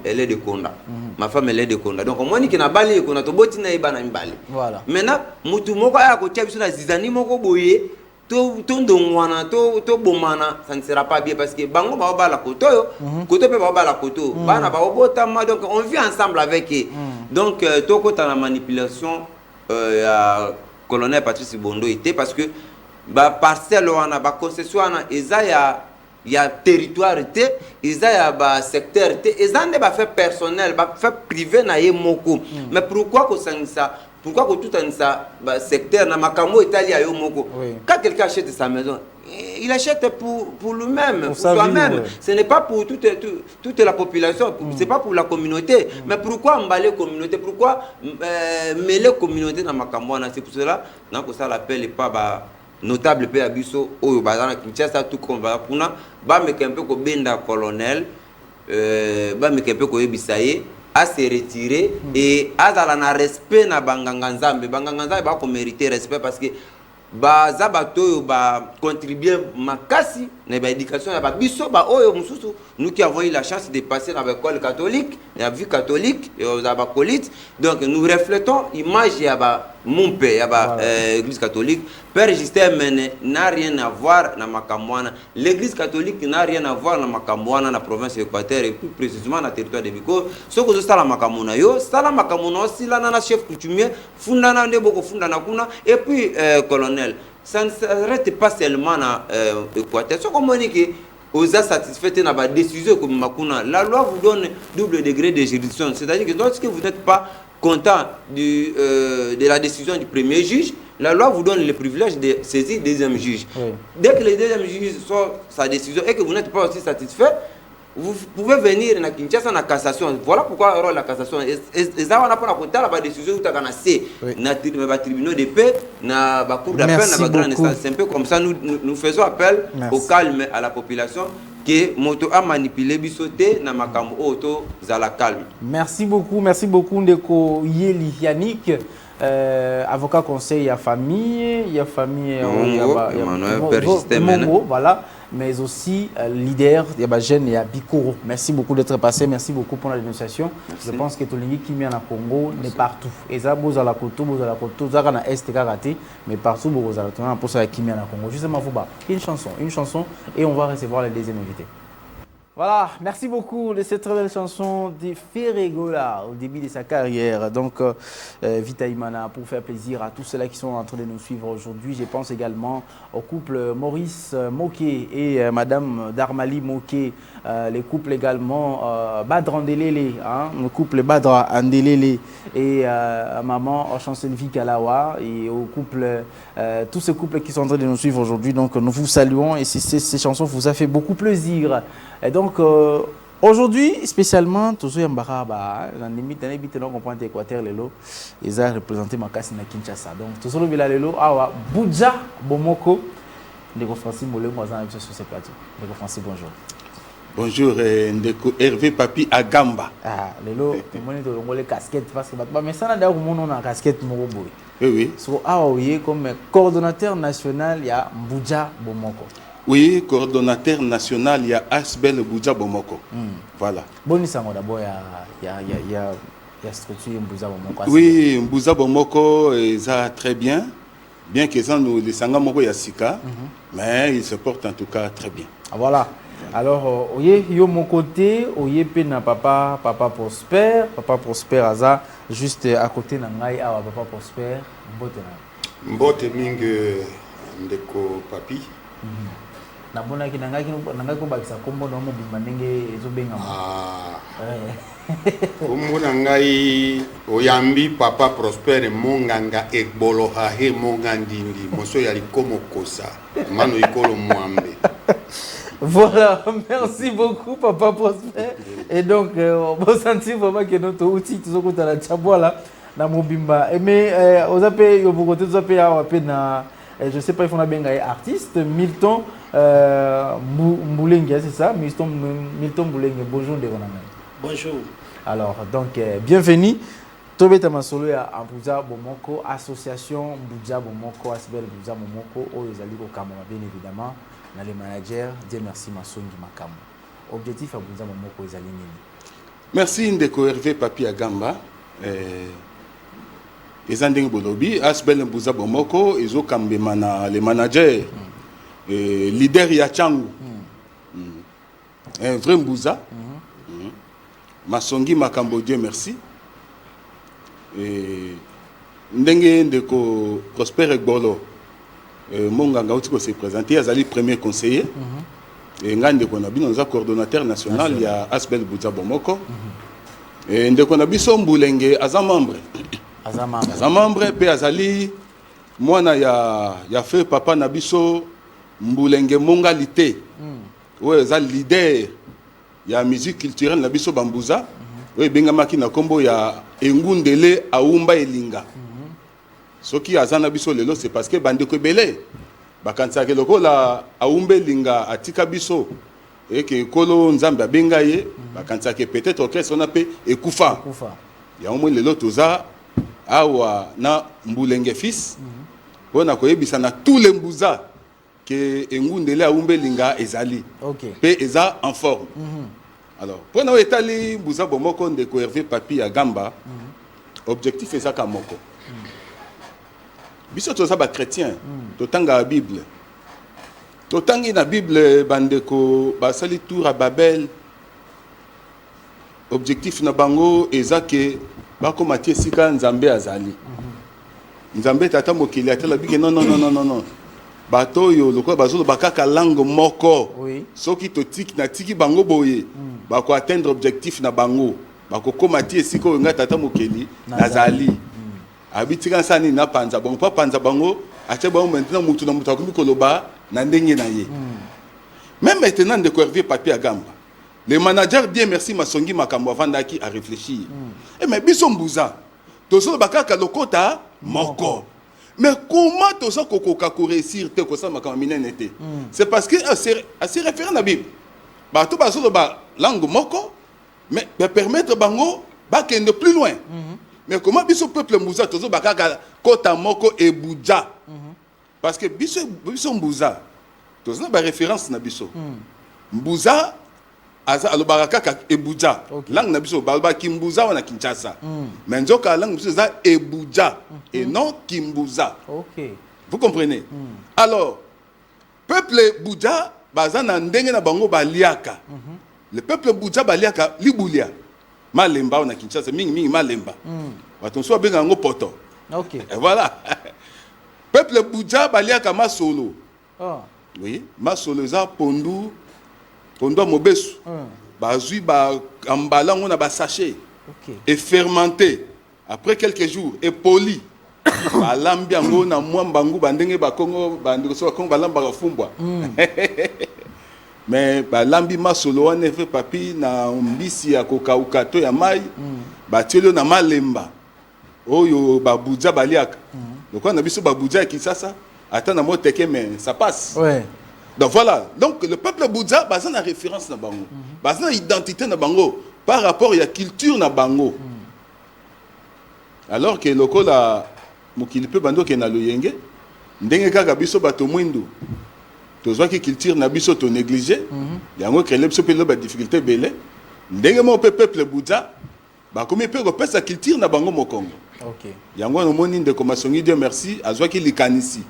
elle est de Konda. Ma femme elle est de Konda. Donc moi ni kina bali ko na to boti na ibana mbali. Voilà. Maintenant mutu moko aya ko tia biso na zizani moko boye to ndongwana to bomana ça ne sera pas bien parce que bango ba bala koto yo koto pe ba bala koto bana ba obota ma donc on vit ensemble avec eux. Donc to ko ta la manipulation ya colonel Patrice Bondo était parce que ba parcelle wana ba concession wana ezaya il y a territoire, il y a secteur, il y a fait personnel, fait privé na moko. Mais pourquoi que ça pourquoi que tout ça secteur na makamo italien yo moko. Quand quelqu'un achète sa maison, il achète pour lui-même, pour soi-même. Ce n'est pas pour toute la population, c'est pas pour la communauté. Mais pourquoi emballer communauté? Pourquoi mêler communauté dans makamo? C'est pour cela que ça l'appelle pas notable pe abiso oyo bazana Kinshasa tout comme va puna ba mekempe ko benda colonel ba mekempe ko yebisaye a se retirer et azala na respect na banganga nzambe ba ko mériter respect parce que ba zabato yo ba contribuer makasi l'éducation, nous qui avons eu la chance de passer dans l'école catholique, la vie catholique, et aux acolytes. Donc nous reflétons l'image de mon père, l'église catholique. Père Justin n'a rien à voir dans Makamouana. L'église catholique n'a rien à voir dans Makamouana, dans la province de l'Équateur et plus précisément dans le territoire de Biko. Ce que je sais, c'est la Makamouana aussi, là, dans le chef coutumier, Fundana, Neboko Fundana Kuna, et puis colonel. Ça ne s'arrête pas seulement dans l'Équateur. Ce qu'on dit que aux satisfaits dans la décision comme Makuna, la loi vous donne double degré de juridiction. C'est-à-dire que lorsque vous n'êtes pas content de la décision du premier juge, la loi vous donne le privilège de saisir le deuxième juge. Oui. Dès que le deuxième juge sort sa décision et que vous n'êtes pas aussi satisfait, vous pouvez venir à Kinshasa en cassation. Voilà pourquoi la cassation. Et ça, on n'a pas compté la décision où tu as assez. Dans les tribunaux de paix, dans la cour d'appel, dans la grande instance. C'est un peu comme ça. Nous faisons appel au calme à la population que moto a manipulé bisoté na makambo auto za la calme. Merci beaucoup Ndeko Yeli Yannick. Avocat conseil à famille, il y a famille Mongo, voilà, mais aussi leader, il y a jeune et Bikoro. Merci beaucoup d'être passé, merci beaucoup pour la dénonciation. Merci. Je pense que tout le monde qui vient au Congo n'est partout. Et ça, vous à la côte, ça à est raté, mais partout vous à la pour ça qui vient au Congo. Justement, vous une chanson, et on va recevoir les deuxièmes invités. Voilà, merci beaucoup de cette très belle chanson de Ferregola au début de sa carrière. Donc, Vita Imana, pour faire plaisir à tous ceux-là qui sont en train de nous suivre aujourd'hui. Je pense également au couple Maurice Moké et Madame Darmali Moké, les couples également Badra Andelele, le couple Badra Andelele et Maman Chancel-Vie Kalawa, et au couple, tous ces couples qui sont en train de nous suivre aujourd'hui. Donc, nous vous saluons et ces chansons vous a fait beaucoup plaisir. Et donc, aujourd'hui, spécialement, tout ce qui est dans les limite, on comprend l'Équateur, ils ont représenté Makassi na Kinshasa. Donc, tout ce qui est là, Boudja Bomoko, Ndeko Francis Molé, moi, sur ce plateau. Ndeko Francis, bonjour. Bonjour, Ndeko Hervé Papi Agamba. Ah, Lelo, tu as les casquettes, parce que mais ça, on a une casquette. Oui. So, comme coordonnateur national, il y a Boudja Bomoko. Oui, coordonnateur national, il y a Asbel Boudja Bomoko. Voilà. Bon, d'abord, il y a structure Boudja Bomoko. Oui, Boudja Bomoko, ça très bien. Bien que ça, nous, les Sangamoko Yassika, mais il se porte en tout cas très bien. Voilà. Alors, yo mon côté, pena papa Prosper, Aza, juste à côté de papa Prosper, Mbote Mingue Ndeko Papi. Nabona kinanga ko bakisa kombo no mo bimandenge ezobenga komona ngai oyambi papa Prosper monganga ekbolo ha he mongandindi moso ya likomo kosa mano ikolo mwambe. Voilà, merci beaucoup papa Prosper. Et donc on sentir vraiment que notre outil tout ce que la tchabola na mobimba mais aux appels yo beaucoup tous appels à na je ne sais pas, il faut bien artiste, Milton Mboulengue, c'est ça? Milton Mboulengue, bonjour. Bonjour. Alors, donc, bienvenue. Tobeta Masolo à Boudja Bomoko, association Boudja Bomoko, Asbel Boudja Bomoko, Oyezali au Cameroun, bien évidemment, dans les managers, Dieu merci Masongi Makamu. Objectif à Boudja Bomoko, Oyezali Nini. Merci Ndeko Hervé Papi Agamba. Les Anding Bolobi, Asbel Boudja Bomoko, ils ont Kambemana, les managers, leader Yachangu, un vrai Mbouza, Masongi Makambo, Dieu merci. Ndenge Ndeko Prosper Egbolo, Monganga Outiko s'est présenté, il a premier conseiller. Et Ndeko Nabi, nous avons coordonnateur national, il y a Asbel Boudja Bomoko. Et Ndeko Nabi Mboulengue, Aza membre. Aza membre, pe azali mwana ya fait papa Nabiso Mboulengue Mongalité. Ouais, za leader ya musique culturelle Nabiso Bambouza. Ouais, bengamaki na kombo ya Engundele Aumba Elinga. Soki aza Nabiso lelo c'est parce que bandeko belé. Bakansa ke lokola Aumba Elinga atika biso et que kolo nzambe benga ye, bakansa ke peut-être orchestre on appelle ekufa. Ya au moins lelo toza awa na Mboulengue fils on a koyebisa na tous les Mbouza que engundele aumbelinga ezali. OK. Pe eza en forme. Alors, pour nous étaler Mbuza Bomoko ndeko Hervé Papi à Gamba. Objectif est ça kamoko. Biso toza ba chrétien, totanga la Bible. Totangi na Bible bandeko basali tour à Babel. Objectif na bango eza ke bako matie sika Nzambe azali. Nzambe tata mokili atela bike non. Bato yo loko bazolo bakaka langue moko. Oui. Soki to tiki na tiki bango boye. Bako atteindre objectif na bango. Bako komatie sika nga tata mokili nazali. Abitika sani na panza bango pa panza bango ache bango maintenant mutu na mutu akomi koloba na ndenge na ye. Même maintenant de Hervé Papi à Gamba. Le manager dit merci Masongi Makambo Vandaki a réfléchi. Et mais biso Mbuza. Tozo bakaka lokota moko. Mais comment tozo kokoka ko réussir te ko sa makambo minene te? C'est parce que assez référent na Bible. Ba to bazo ba langue moko mais permettre bango ba kende plus loin. Mais comment biso peuple Mbuza tozo bakaka kota moko e buja? Parce que biso Mbuza tozo ba référence na biso. Mbuza aza alobaka ka ebuja. Langue na biso balba kimbuza wana Kinshasa. Mais nzoka langue biso za ebuja et non kimbuza. OK. Vous comprenez? Alors peuple buja baza na ndenge na bango baliaka. Le peuple buja baliaka libulia. Malemba wana Kinshasa mingi malemba. Batonso benga ngo poto. OK. Et voilà. Peuple buja baliaka masolo. Oh. Oui, masolo za pondu Pondo mobesu, bazui ba ambala on a ba sachet, et fermenté après quelques jours et poli. Ba lambi ango na mwambangu bandenge ba Congo bandeko so Congo balamba ba fumbwa. Mais ba lambi masolo on Hervé Papi na mbisi ya kokauka to ya mai, ba tielo na malemba. Oyo ba buja baliaka. Donc on a biso ba buja Kinshasa, attends na moteke mais ça passe. Ouais. Donc voilà, donc le peuple Bouddha, bah, ça a référence na bango, bah, ça a identité na bango par rapport à la culture na bango. Alors que le cola, mokili pe bando ke na loyenge, ndenge kaka biso bato mwindu, tozwa ki culture na biso to négligé, yango krele biso pe lo ba difficulté belé, ndenge mo peuple Bouddha, bah comme pe ko pesa culture na bango mokongo. OK. Yango no moni ndeko Masongi Dieu merci azwa ki likanisi.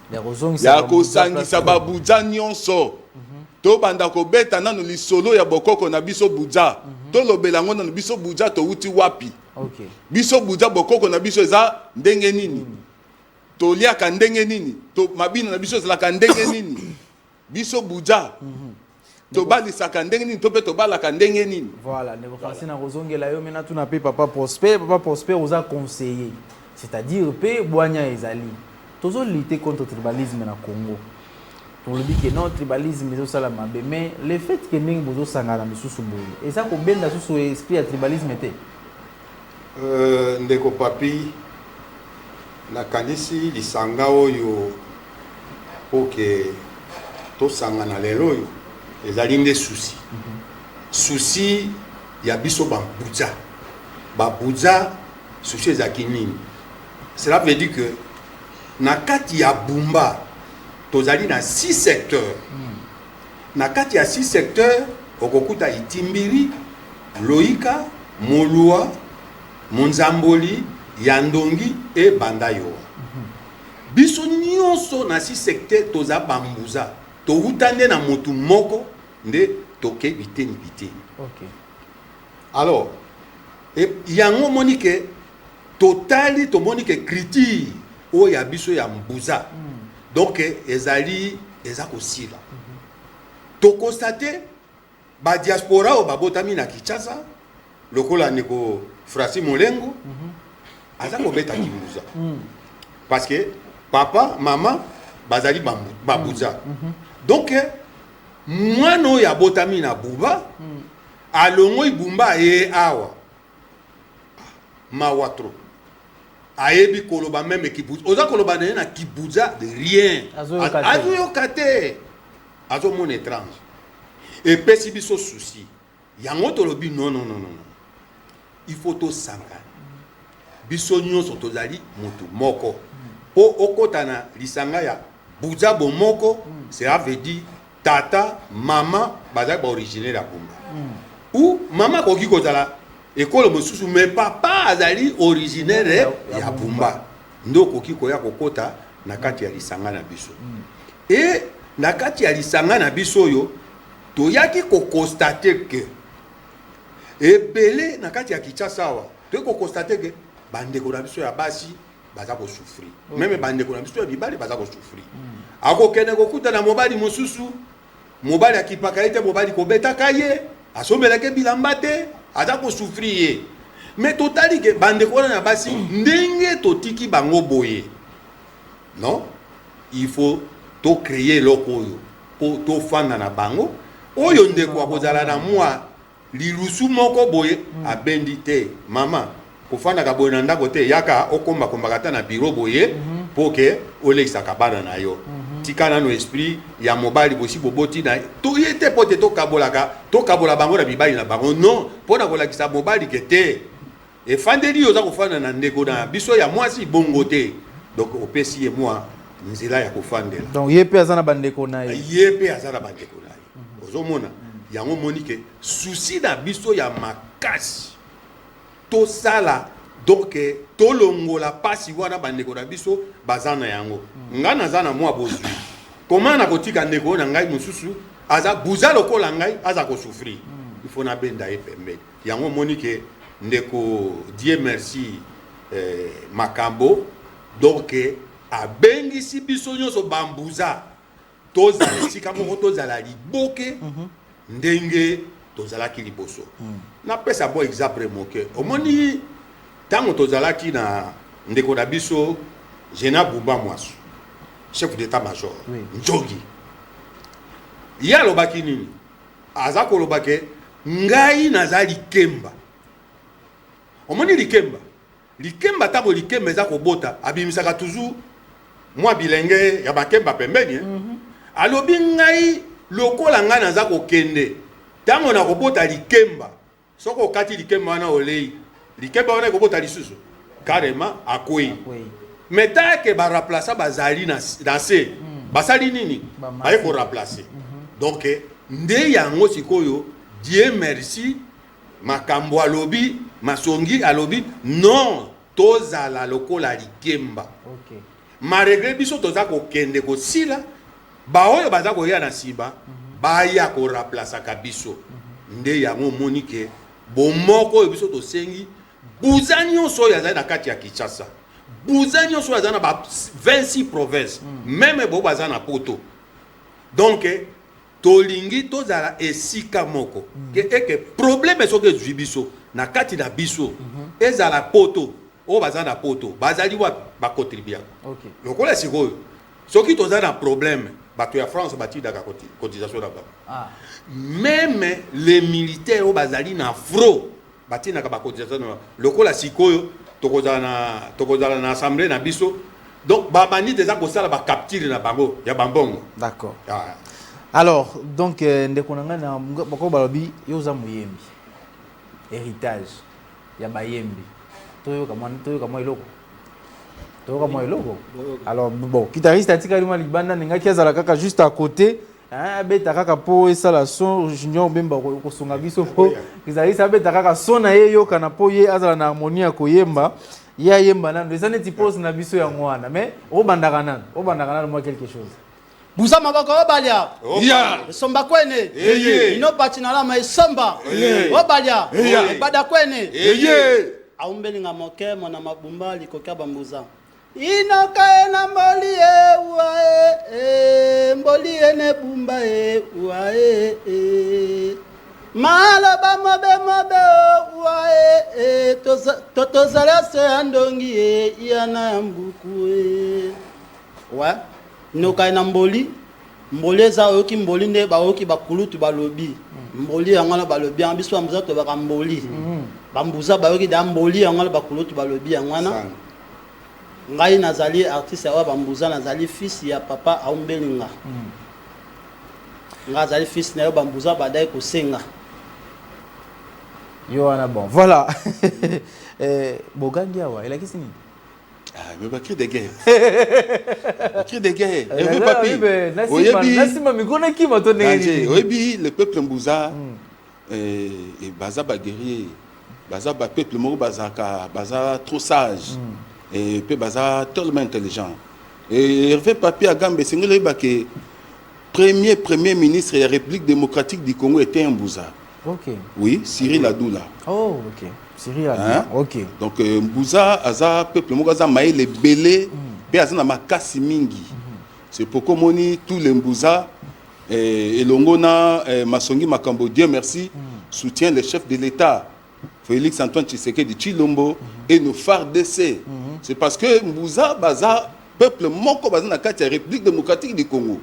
Ya ko sangisa ba Bouddha nyonso. To banda ko beta nanu lisolo ya bokoko na biso Bouddha. To lobelango na biso Bouddha to uti wapi. OK. Biso Bouddha bokoko na biso za ndenge nini. To liaka ndenge nini. To mabina na biso za ka ndenge nini. Biso Bouddha. To bali saka ndenge nini to pe to bala ka ndenge nini. Voilà, ne Francine Rozongela yo mena tu na pe papa Prosper aux a conseillé. C'est-à-dire pe boanya ezali. Tozo lutter contre le tribalisme na Congo. On le dit que non tribalisme est au salamabe mais le fait que ningi bozo sangana misusu boye. Et ça ko benda susu esprit ya tribalisme té. Ndeko Papi na kanisi lisanga oyo poke to sangana lelo yo. Ezali nde souci. Souci ya biso bambuja. Babuja souci ezaki nini. Cela veut dire que na kati ya Bumba tozali na 6 secteurs. Na kati ya 6 secteurs okokuta Itimbiri, Loika, Molua, Monzamboli, Yandongi et Bandayo. Biso nyonso na 6 secteurs toza bambuza. To utande na motu moko nde toke biteni. OK. Alors, et yango monike totali to monike critique o ya biso ya mbuza. Donc ezali ezako sila. To constater ba diaspora o babotami na Kinshasa lokola neko Frasi Molengo azako beta kimbuza. Parce que papa, maman bazali babuza. Donc mwana ya botami na buba alongo ibumba e awa mawatro ayebi koloba même kibuza oza koloba na kibuza de rien azo kate azo mon étrange et pesi biso souci yango tolobi non il faut to sanga biso nyonso tozali mutu moko po okota na lisanga ya Buza Bomoko, ça veut dire tata, maman, bazak ba originaire ya Bumba. Ou maman koki kozala école mosusu mais papa azali originaire ya Bumba. Ndo koki koya kokota na kati ya lisanga na biso. Et na kati ya lisanga na biso yo toyaki ko constater que ebele na kati ya Kinshasa wa to ko constater que bandeko na biso ya basi baza ko souffrir. Même bandeko na biso ya bibali baza ko souffrir. Ako kene ko kuta na mobali mosusu mobali akipaka ete mobali ko beta kaye asombela ke bilamba te aza ko souffrir. Mais totali ke bandeko na basi ndenge totiki bango boye. Non? Il faut to créer lokoyo pour to fanda na bango oyo ndeko akozala na mwa lilusu moko boye abendi te mama kofanda ka boye na ndako te yaka okomba kombakata na bureau boye pour que olekisa kabana na yo tikana no esprit ya mobali bosi boboti na to yete pote to kabola bango na bibali na bango non pona kolakisa mobali ke te e fandeli yo za kofanda na ndeko na biso ya mwasi bongo te donc opesi ye moi nzela ya kofandela donc yepe azana bandeko na ye yepe azana bandeko na ye ozomona yango monike souci na biso ya makasi to sala donc tolongola pasi wana bandeko na biso bazana yango ngana zana mwa bozwi comment na kotika ndeko na ngai mususu aza buza lokola ngai aza ko souffrir il faut na benda ye pembe yango monike ndeko Dieu merci makambo donc abengisi biso nyonso bambuza tozala esika moko tozala liboke ndenge tozalaki liboso napesa bo exemple moke omoni ntango tozalaki na ndeko na biso Jena Bumba Mwasu chef d'état major Njogi ye alobaki nini aza kolobake ngai naza likemba omoni likemba ntango likemba eza kobota abimisaka toujours mwa bilenge ya bakemba pembeni alobi ngai lokola ngai naza kokende ntango na kobota likemba soko okati likemba wana olei likemba wana ekobota lisusu carrément akwei mais take baraplaça bazali na se basali nini baye koraplace donc nde yango sikoyo Dieu merci makambo alobi masongi alobi non tozala lokola likemba malgré biso toza kokende kosila baoyo baza koya na siba baya koraplasaka biso nde yango monike bomoko oyo biso tosengi buza nyonso oyo azali na kati ya Kinshasa buza nyonso oyo azali na ba 26 provinces même bo baza na poto donc tolingi tozala esika moko eke problème soki ezwi biso na kati na biso ezala poto oyo baza na poto bazali wapi bakontribua lokola sikoyo soki toza na problème bato ya France batidaka cotisation na bango même les militaires oyo bazali na fro batindaka bacotisation na bango lokola sikoyo tokozala na assemblée na biso donc babandite eza kosala bacapture na bango ya bambongo d'accord alors donc ndeko na ngai na bako balobi yoza muyembi héritage ya bayembi toyoka mwa eloko alors bon guitariste atikali mwa libanda ningaki azala kaka juste à côté abeta kaka po esala son junior bemba kosonga biso po guitariste abeta kaka son na ye yoka na po ye azala na harmonie ya koyemba ya yemba nando eza neti pose na biso ya mwana mais obandaka nano mwa quelque chose Buza mabako obalia somba kwene ino pati na lama isomba obalia bada kwene aumbelinga moke mona mabumba likoka bambuza ino kaena mboli mboli ene bumba maloba mobe totozala se andongi yana mbuku no kaena mboli eza oyoki mboli nde bayoki bakulutu balobi mboli yango na balobi yango biso bambuza to baka mboli bambuza bayoki da mboli yango na bakulutu balobi yango wana ngai nazali artiste oyo bambuza nazali fils ya papa aumbelinga ngai azali fils na yo bambuza badai kosenga yo wana bon voilà bogangi awa elakisi nini mais bah cri de guerre. Cri de guerre. Hervé Papi. Oui, le peuple Mbouza et baza ba guerrier. Baza ba peuple moko baza trop sage et puis baza tellement intelligent. Et Hervé Papi a gambé singole ba que premier ministre de la République démocratique du Congo était un Mbouza. OK. Oui, Cyril Adoula. Oh, OK. Cyril Adoula. OK. Donc Mbouza aza peuple moko aza maïle belé pe aza na makasi mingi. C'est pourquoi moni tous les Mbouza et Longona Masongi Makambo, Dieu merci, soutient le chef de l'État Félix Antoine Tshisekedi de Chilombo et nos FARDC. C'est parce que Mbouza baza peuple moko baza na kati ya République démocratique du Congo.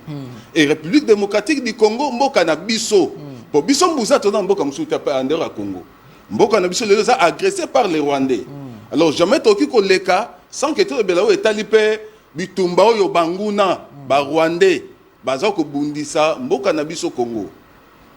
Et République démocratique du Congo mboka na biso. Pour biso Mbouza tona mboka musuta pa andero ya Congo. Mboka na biso les a agressés par les Rwandais. Alors jamais toki ko leka sans que tout belao etali pe bitumba oyo banguna ba Rwandais baza ko bundisa mboka na biso Congo.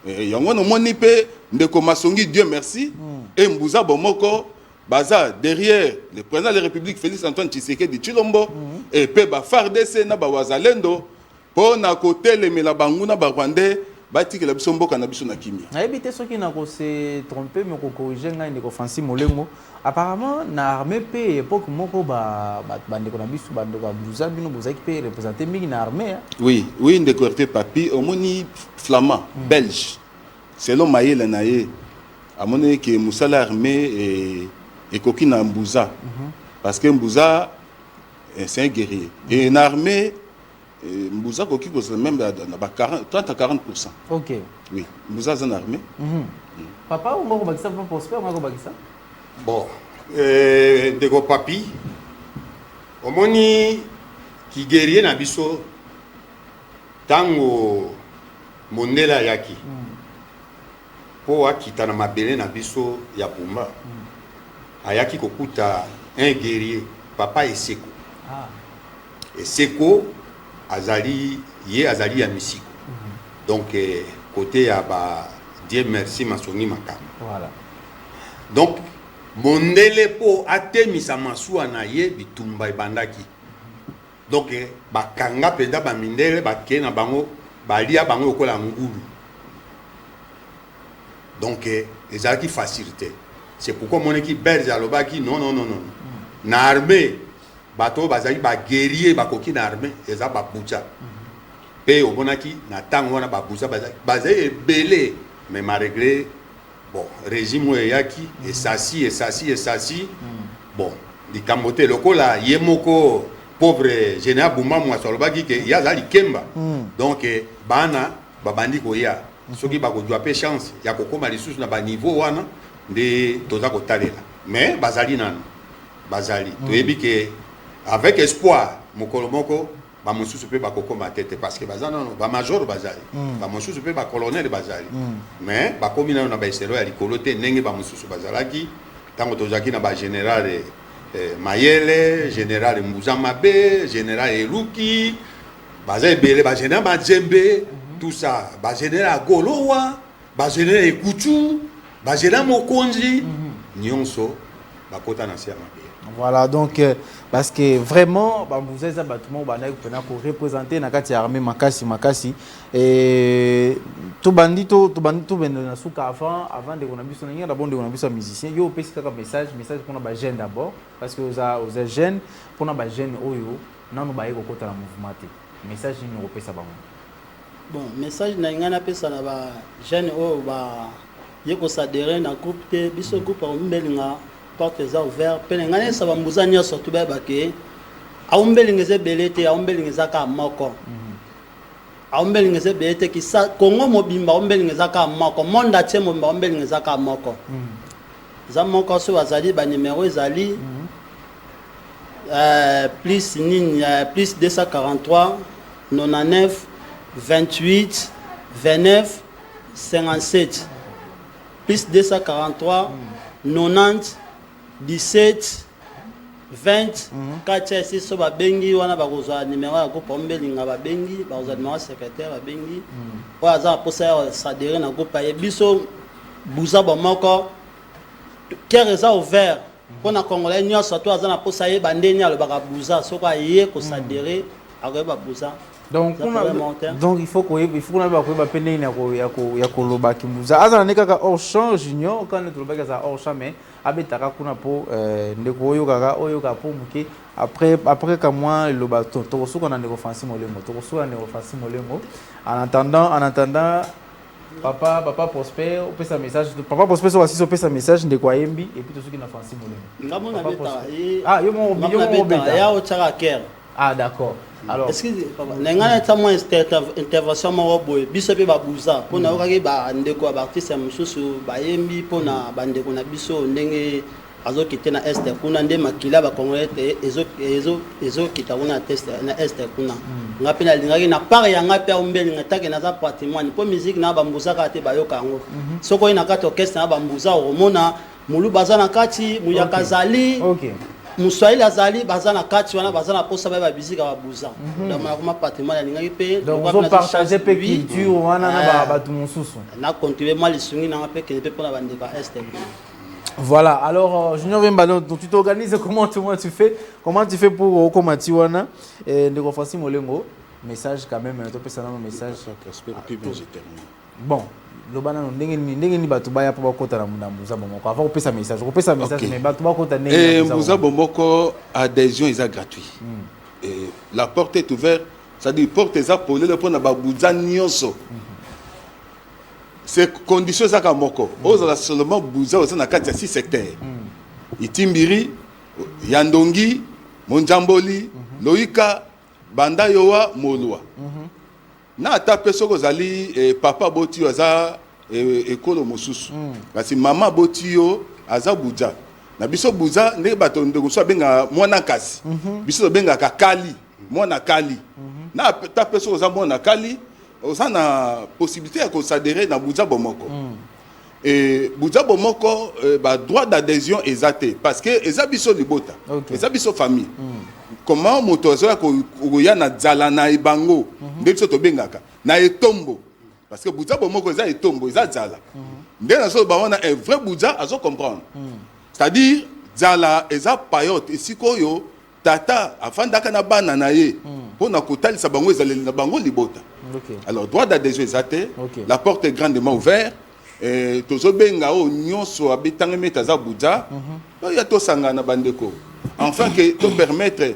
Et yango no moni pe ndeko Masongi Dieu merci et Mbouza bomoko baza derrière le président de la République Félix Antoine Tshisekedi de Chilombo et pe ba FARDC na ba wazalendo po na côté le mela banguna ba Rwandais bati que la biso mboka na biso na kimia. Na ebité soki na ko se tromper mais ko corriger ngai ndeko Francis Molengo apparemment na armée pe époque moko ba ndeko na biso ba ndeko Mbouza bino Mbouza qui peut représenter mingi na armée. Oui, oui ndeko Hervé Papi omoni flamand belge. Selon Mayele naye amoni que musala armée et koki na Mbouza. Parce que Mbouza c'est un guerrier. Et une armée Mbouza koki ko même na 30 à 40%. OK. Oui, Mbouza est en armée. Papa ou ngoko bakisa pour prospère ngoko bakisa? Bon, ndeko Papi omoni ki guerrier na biso tango mondela yaki. Po akita na mabele na biso ya Pumba. Ayaki kokuta un guerrier, papa Eseko. Eseko azali ya misiko. Donc côté ya ba Dieu merci Masongi Makambo. Voilà. Donc mondele po atemisa masuwa na ye bitumba ebandaki. Donc bakanga peda ba mindele bakena na bango balia bango kola ngulu. Donc les qui facilité. C'est pourquoi mon équipe belge a lobaki non. Na armée bato bazali ba guerrier ba koki na armée eza ba bucha. Pe obonaki na tango wana ba bucha bazali belé mais malgré bon régime yaki et sasi bon di kamote lokola yemoko pauvre général Bumba mwa solobaki ke yazali kemba. Donc bana babandi ko ya soki bakozwa pe chance ya kokoma lisusu na ba niveau wana nde toza kotalela mais bazali nano bazali toyebi ke avec espoir mokolo moko ba mosusu pe bakokoma tete parce que bazana no ba major bazali ba mosusu pe ba colonel bazali mais bakomi nano na ba eselo ya likolo te ndenge ba mosusu bazalaki tango tozaki na ba général Mayele, général Mbouza Mabe, général Eluki bazali belé ba général Majembe tout ça, bah général Golowa, bah général Ekuchu, bah général Mokonzi, Nyonso, bah kota na sia mabe. Voilà donc parce que vraiment vous êtes abattement bana ko représenter na kati armée makasi et tout bandit na suka avant de qu'on a biso na d'abord de qu'on a biso musicien yo pesi kaka message pour na ba jeune d'abord parce que vous êtes jeune pour na ba jeune oyo nanu ba yeko kota na mouvement message ni repesa bango. Bon, message na ngana pesa na ba jeune o ba yeko s'adhérer na groupe te biso groupe o mbelinga porte za ouvert pe ngana sa ba Mbouza nya surtout ba ke a mbelinga belete a mbelinga za ka moko a mbelinga belete ki sa Congo mobimba a mbelinga ka moko monda tie mobimba a mbelinga ka moko za moko so bazali ba numéro ezali plus 243 99 28 29 57 plus 243 90 17 20 4 6 so babengi wana bakozwa numéro ya groupe ombelinga babengi bakozwa numéro secrétaire babengi oyo aza posa s'adhérer na groupe ya biso Mbouza bomoko cœur eza ouvert Pour les Congolais, nous sommes tous en train de bandeni à le bagabuza, ce qu'on y est, qu'on s'adhère à bagabuza. Donc il faut qu'on ait pas peine ya koloba kimbuza. Aza neka ka hors champ junior quand le koloba ka hors champ mais abetaka kuna po ndeko oyo ka po muke après ka moi le bateau to so kana ndeko Francis Molembo to so ndeko Francis Molembo en attendant papa Prosper on peut sa message papa Prosper so aussi on peut sa message ndeko Ayembi et puis tout ce qui na Francis Molembo ngamo na beta ah yo mo beta ya o tsaka ker ah d'accord. Alors, est-ce que n'engana ta moins intervention mo boy biso pe babuza pona okaki ba ndeko ba artiste mususu ba yembi pona ba ndeko na biso ndenge azokite na este kuna nde makila ba congolais ezo kita kuna test na este kuna ngapi na lingaki na part ya ngapi ombeli ngatake na za patrimoine po musique na ba mbuza ka te ba yokango soko ina kati orchestre na ba mbuza omona mulu bazana kati muyakazali OK Moussaïl Azali, Bazana Kati, Bazana Posa, Babizika, Babouza. Dans ma patrimoine, donc, vous partagez peu culture, on a tout mon sous. On a continué mal les soumis, on a fait que les peuples n'avaient pas esté. Voilà, alors, Junior Vembalo, donc tu t'organises, comment tu fais pour Komatiwana et de Francis Molembo, message quand même, tu peux savoir un message. Bon. Lobana ndenge ni batu baya pa bakota na Mbuza Bomoko avant ko pesa message mais batu bakota ndenge Mbuza Bomoko adhésion est gratuit et la porte est ouverte, ça dit porte est pour le pour na babuza nyonso c'est condition ça ka moko oza seulement buza oza na kati ya 6 secteurs Itimbiri Yandongi Monjamboli Loika Banda Yowa Molwa na tape soko zali papa botio aza ekolo mosusu kasi mama botio aza buja na biso buja ndenge bato ndeko so benga mwana kasi biso benga ka kali mwana kali na tape soko za mwana kali oza na possibilité ya ko s'adhérer na Buja Bomoko et Buja Bomoko ba droit d'adhésion exacté parce que eza biso libota eza biso famille comment moto azoya ko ya na zala na ibango nde biso to bengaka na etombo parce que Buja Bomoko eza etombo eza zala nde na so ba wana un vrai Buja azo comprendre c'est-à-dire zala eza payote esikoyo tata afandaka na bana na ye pour na kotalisa bango ezaleli na bango libota. Alors droit d'adhésion exacté la porte est grandement ouverte et tozo benga o nyonso abetanga metaza Buja ya to sanga na bandeko enfin que to permettre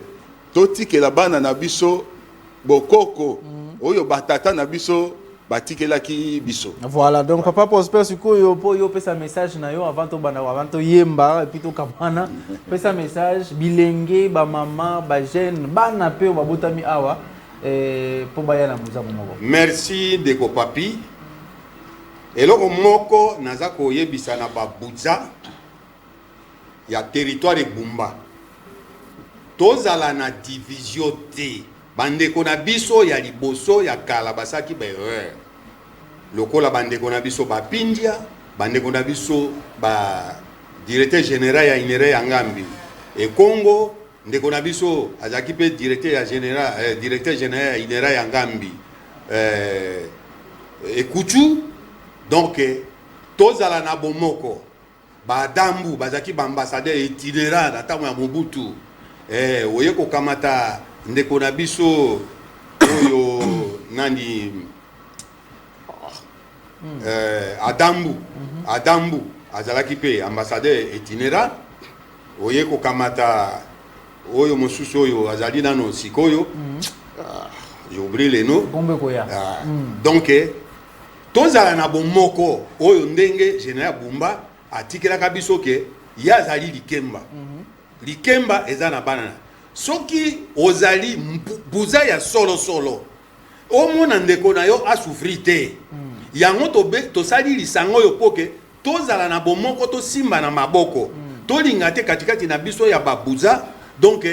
totike la bana na biso bokoko oyo batata na biso batikelaki biso. Voilà, donc papa Prosper sikoyo po yo pesa message na yo avant to yemba et puis to kamana pesa message bilenge ba mama ba jeune bana pe ba botami awa po baya na Buja Bomoko. Merci Deko Papi. Eloko moko naza ko yebisa na ba Buja ya territoire Ebumba. Tozala na division T. Bandeko na biso ya liboso ya kala basaki ba erreur. Lokola bandeko na biso ba Pindia, bandeko na biso ba directeur général ya Inere ya Ngambi. E Congo ndeko na biso azaki pe directeur général ya Inere ya Ngambi. E Kuchu donc tozala na Bomoko. Ba Dambu bazaki ba ambassadeur itinérant atamo ya Mobutu. Oye ko kamata ndeko na biso oyo nani Adambu azalaki pe ambassadeur itinérant oye ko kamata oyo mosusu oyo azali nano sikoyo j'ai oublié les noms donc tozala na Bomoko oyo ndenge général Bumba atikelaka biso ke ya azali likemba eza na banana soki ozali Buza ya solo omona ndeko na yo asouffrir te yango to sali lisango yo poke tozala na Bomoko to simba na maboko tolinga te katikati na biso ya babuza donc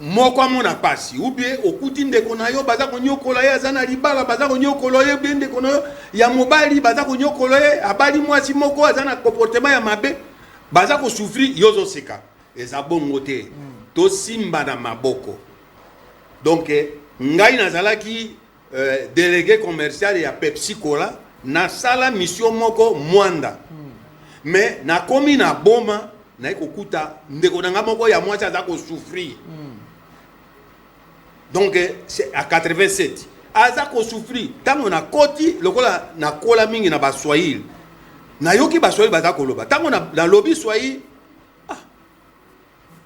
moko amona pasi ou bien okuti ndeko na yo baza konyokola ye aza na libala baza konyokola ye bien ndeko na yo ya mobali baza konyokola ye abali mwasi moko aza na comportement ya mabe baza ko souffrir yozo seka eza bongo te to simba na maboko donc ngai nazalaki délégué commercial ya Pepsi Cola na sala mission moko mwanda mais na komi na boma na ekokuta ndeko nanga moko ya mwasi aza ko souffrir. Donc c'est à 87 aza ko souffrir tango na koti lokola na kola mingi na baswahili na yoki baswahili baza koloba tango na lobi swahili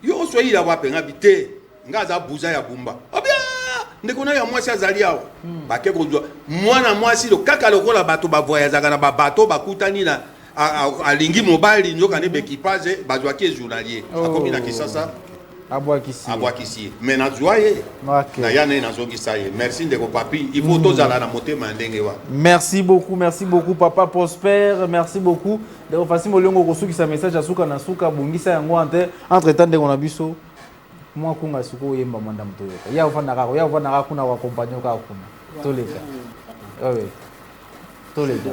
yo swahili ya wapenga bite ngaza buza ya bumba obia ndeko na ya mwasi azali awo bake kozwa mwana mwasi lo kaka lokola bato ba voyage na ba bato bakutani na alingi mobile nyoka ne bekipage bazwaki journalier akomi na kisasa abwakisi mais na joie na yana na zogi saye merci ndeko papi il faut tozala na motema ndenge wa merci beaucoup papa Prosper, merci beaucoup ndeko fasi molongo kosukisa message asuka na suka bungisa yango entre temps ndeko na biso moi kunga suko yemba manda mtoyoka ya ufana kako kuna wa compagnon ka kuna toleka ouais toleka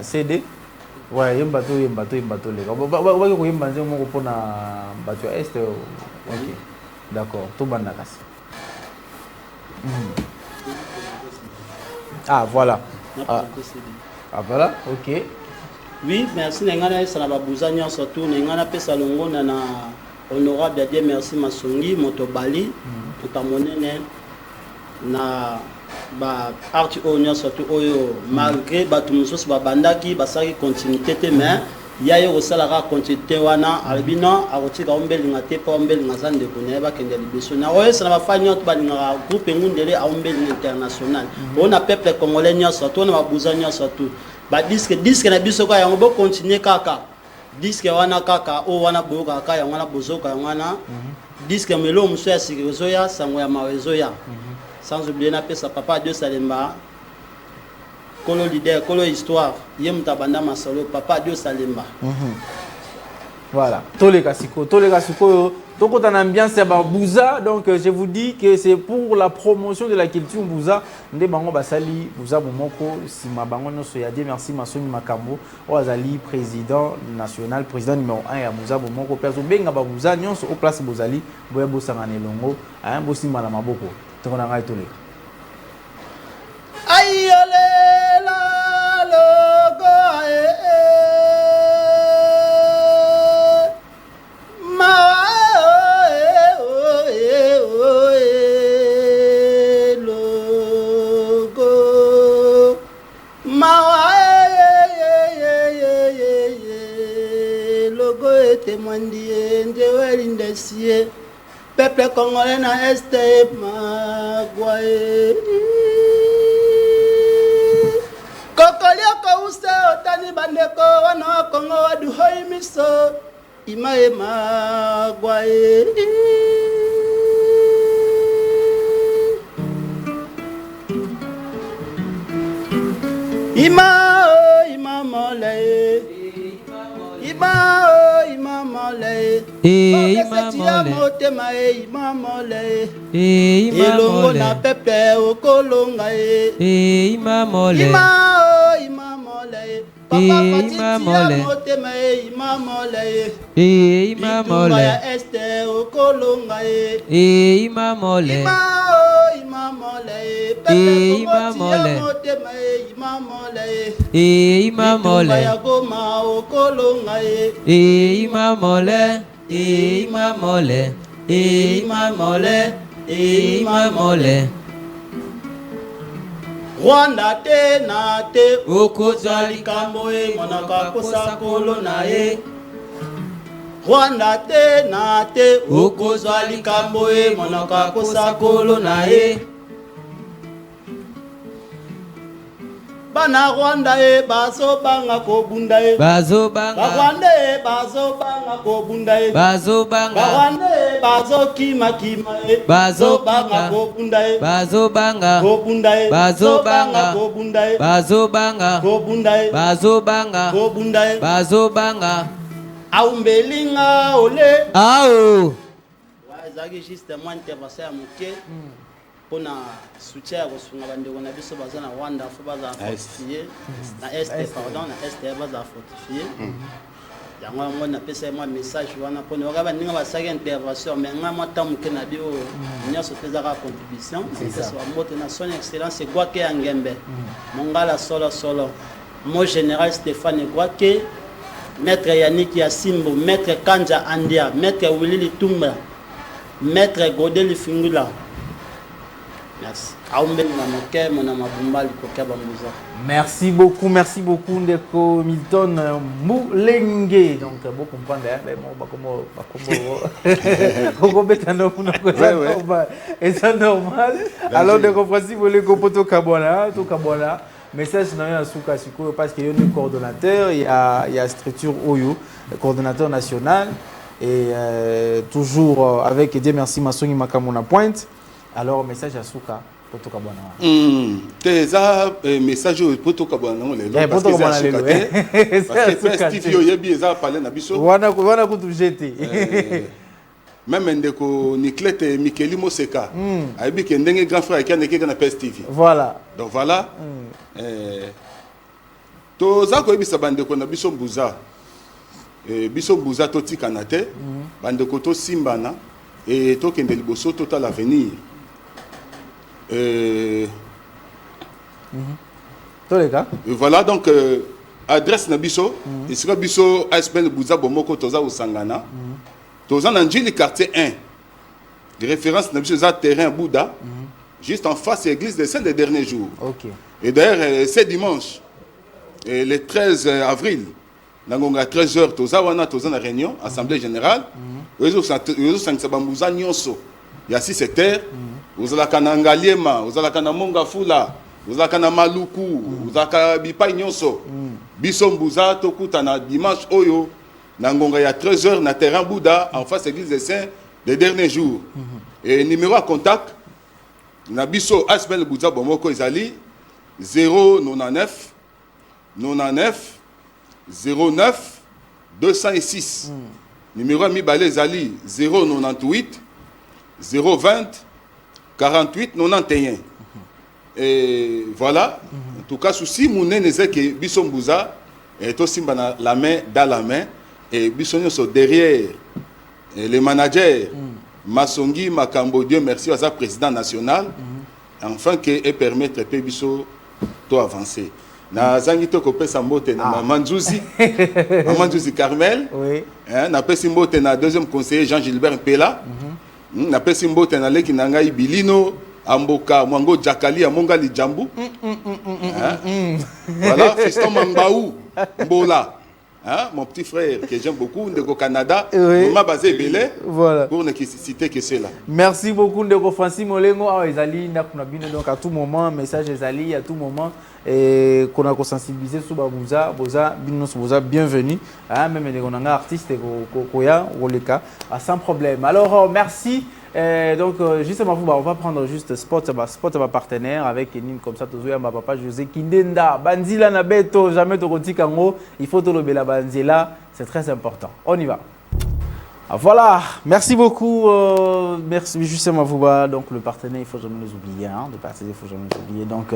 CD ouais yemba to leka ba ko yemba nze moko pona bato ya est OK d'accord to banda kasi voilà voilà OK oui merci ngana sana babuzanya surtout ngana pesa longo na honorable Dieu merci Masongi Motobali tutamonene na ba arti onya surtout oyo malgré batu mususu babandaki basaki continuité te mais yayo osala continuité wana albino akotika ombelinga te pa ombelinga zande kone ba kende libeso na oyo sana bafanya to balinga groupe ngundele a ombelinga international on a peuple congolais nya surtout na babuzanya surtout ba disque na biso ka yango bo continuer kaka disque wana kaka o wana boyoka kaka ya wana bozoka wana disque melo muso ya sikizo ya sango ya mawezo ya sans oublier na pesa papa Dieu Salemba kolo leader kolo histoire yem tabanda masolo papa Dieu Salemba voilà toleka siko toko dans l'ambiance ya Bouza donc je vous dis que c'est pour la promotion de la culture Bouza nde bango basali Bouza bomoko sima bango noso ya Dieu merci Masoni Makambo ozali président national président numéro 1 ya Bouza bomoko perso benga ba Bouza nyonso au place bozali boya bosanga nelongo bosimba na maboko toko na ngai toleka ayole la logo peuple congolais na este magwae kokolia ko use otani bandeko wana kongo wadu hoi miso imae magwae imamole imamole imamole elongo na pepe okolonga imamole papa fatia motema imamole imamole ya este okolonga imamole imamole motema imamole imamole ya goma okolonga imamole imamole imamole imamole Rwanda te na te okozwa likambo monaka kosakolo na ye Rwanda te na te okozwa likambo monaka kosakolo na ye bana Rwanda bazobanga kobunda bazobanga Rwanda bazobanga kobunda bazobanga Rwanda bazokima kima bazobanga kobunda bazobanga kobunda bazobanga kobunda bazobanga kobunda bazobanga kobunda bazobanga aumbelinga ole ao wazaki juste moi intervention ya moke pona soutien ya kosunga bandeko na biso baza na Rwanda fo baza fortifié na este pardon na este baza fortifié yango yango na pesa moi message wana pona waka bandinga basaki intervention mais nga moi tant moke na bio nyonso tezaka contribution c'est ça mbote na son excellence Gwake ya Ngembe mongala solo mon général Stéphane Gwake Maître Yannick Yassimbo, Maître Kanja Andia, Maître Willy Litumba, Maître Godeli Fingula. Merci. Merci beaucoup, Ndeko Milton Moulenge. Donc, vous comprenez, c'est normal. Alors, Ndeko Francis, vous voulez que vous Kabwana, message parce qu'il y a un coordonnateur, il y a structure OYO, le coordonnateur national, et toujours avec Dieu merci Massongi Makamona Pointe. Alors, message à Souka, Poto Kabwana. Ça, message au Poto Kabwana, parce que Steve Yoyebi, ça parlé Nabiso. Wana kutu jeté. Même Ndeko Niklete Mikeli Moseka. Aibi que ndenge grand frère qui a neké na Steve. Voilà. Donc voilà. To za ko ebisa bandeko na biso Mbuza. Biso Mbuza to tikanate. Bandeko to simbana et to kende liboso total avenir. Voilà donc adresse Nabiso et sera biso ASBL Bouza Bomoko Toza Osangana Toza Nanjili quartier 1 de référence Nabiso za terrain Bouddha juste en face de l'église des Saints des derniers jours. Et d'ailleurs c'est dimanche le 13 avril Nangonga 13h Toza wana Toza na réunion assemblée générale Ozo Sangsa Bambuza Nyonso il y a 6 secteurs. Vous avez un Ngaliema, vous avez un Mongafula, vous avez un Maluku, vous avez un Bipai Nyonso. Bissom Bouza, Tokutana, dimanche Oyo, Nangonga, il y a 13h, na terrain Bouddha, en face de l'église des Saints, des derniers jours. Et numéro à contact, Nabiso Asbel Bouza Bomoko Izali, 099 99 09 206. Numéro à Mibale Izali, 098 020 48 91. Et voilà. En tout cas, souci mouné n'est que Bisson Bouza est aussi la main dans la main et Bisson sont derrière. Et les managers Masongi Makambo Dieu merci à sa président national afin que permettre que Bisson to avancer. Na zangi to ko pesa mbote na Manzuzi Manzuzi Carmel. Oui. Na pesa mbote na deuxième conseiller Jean-Gilbert Pella. Na pesi mbote na leki na ngai Bilino Amboka Mwango Jakali Amonga Lijambu. Voilà, fiston Mambaou Mbola. Mon petit frère que j'aime beaucoup Ndeko Canada, m'a basé belé. Voilà. Pour ne citer que cela. Merci beaucoup Ndeko Francis Molengo ezali na kuna bino donc à tout moment message ezali à tout moment et qu'on a sensibilisé sur Bouza Bouza bienvenue même les artistes koya oleka sans problème. Alors merci. Donc justement on va prendre juste spot partenaire avec Enim comme ça toujours ma papa José Kindenda Banzila na beto jamais to kotikango il faut to lobela Banzila c'est très important. On y va. Voilà, merci beaucoup. Merci justement Vouba. Donc le partenaire, il faut jamais les oublier. Le partenaire, il faut jamais les oublier. Donc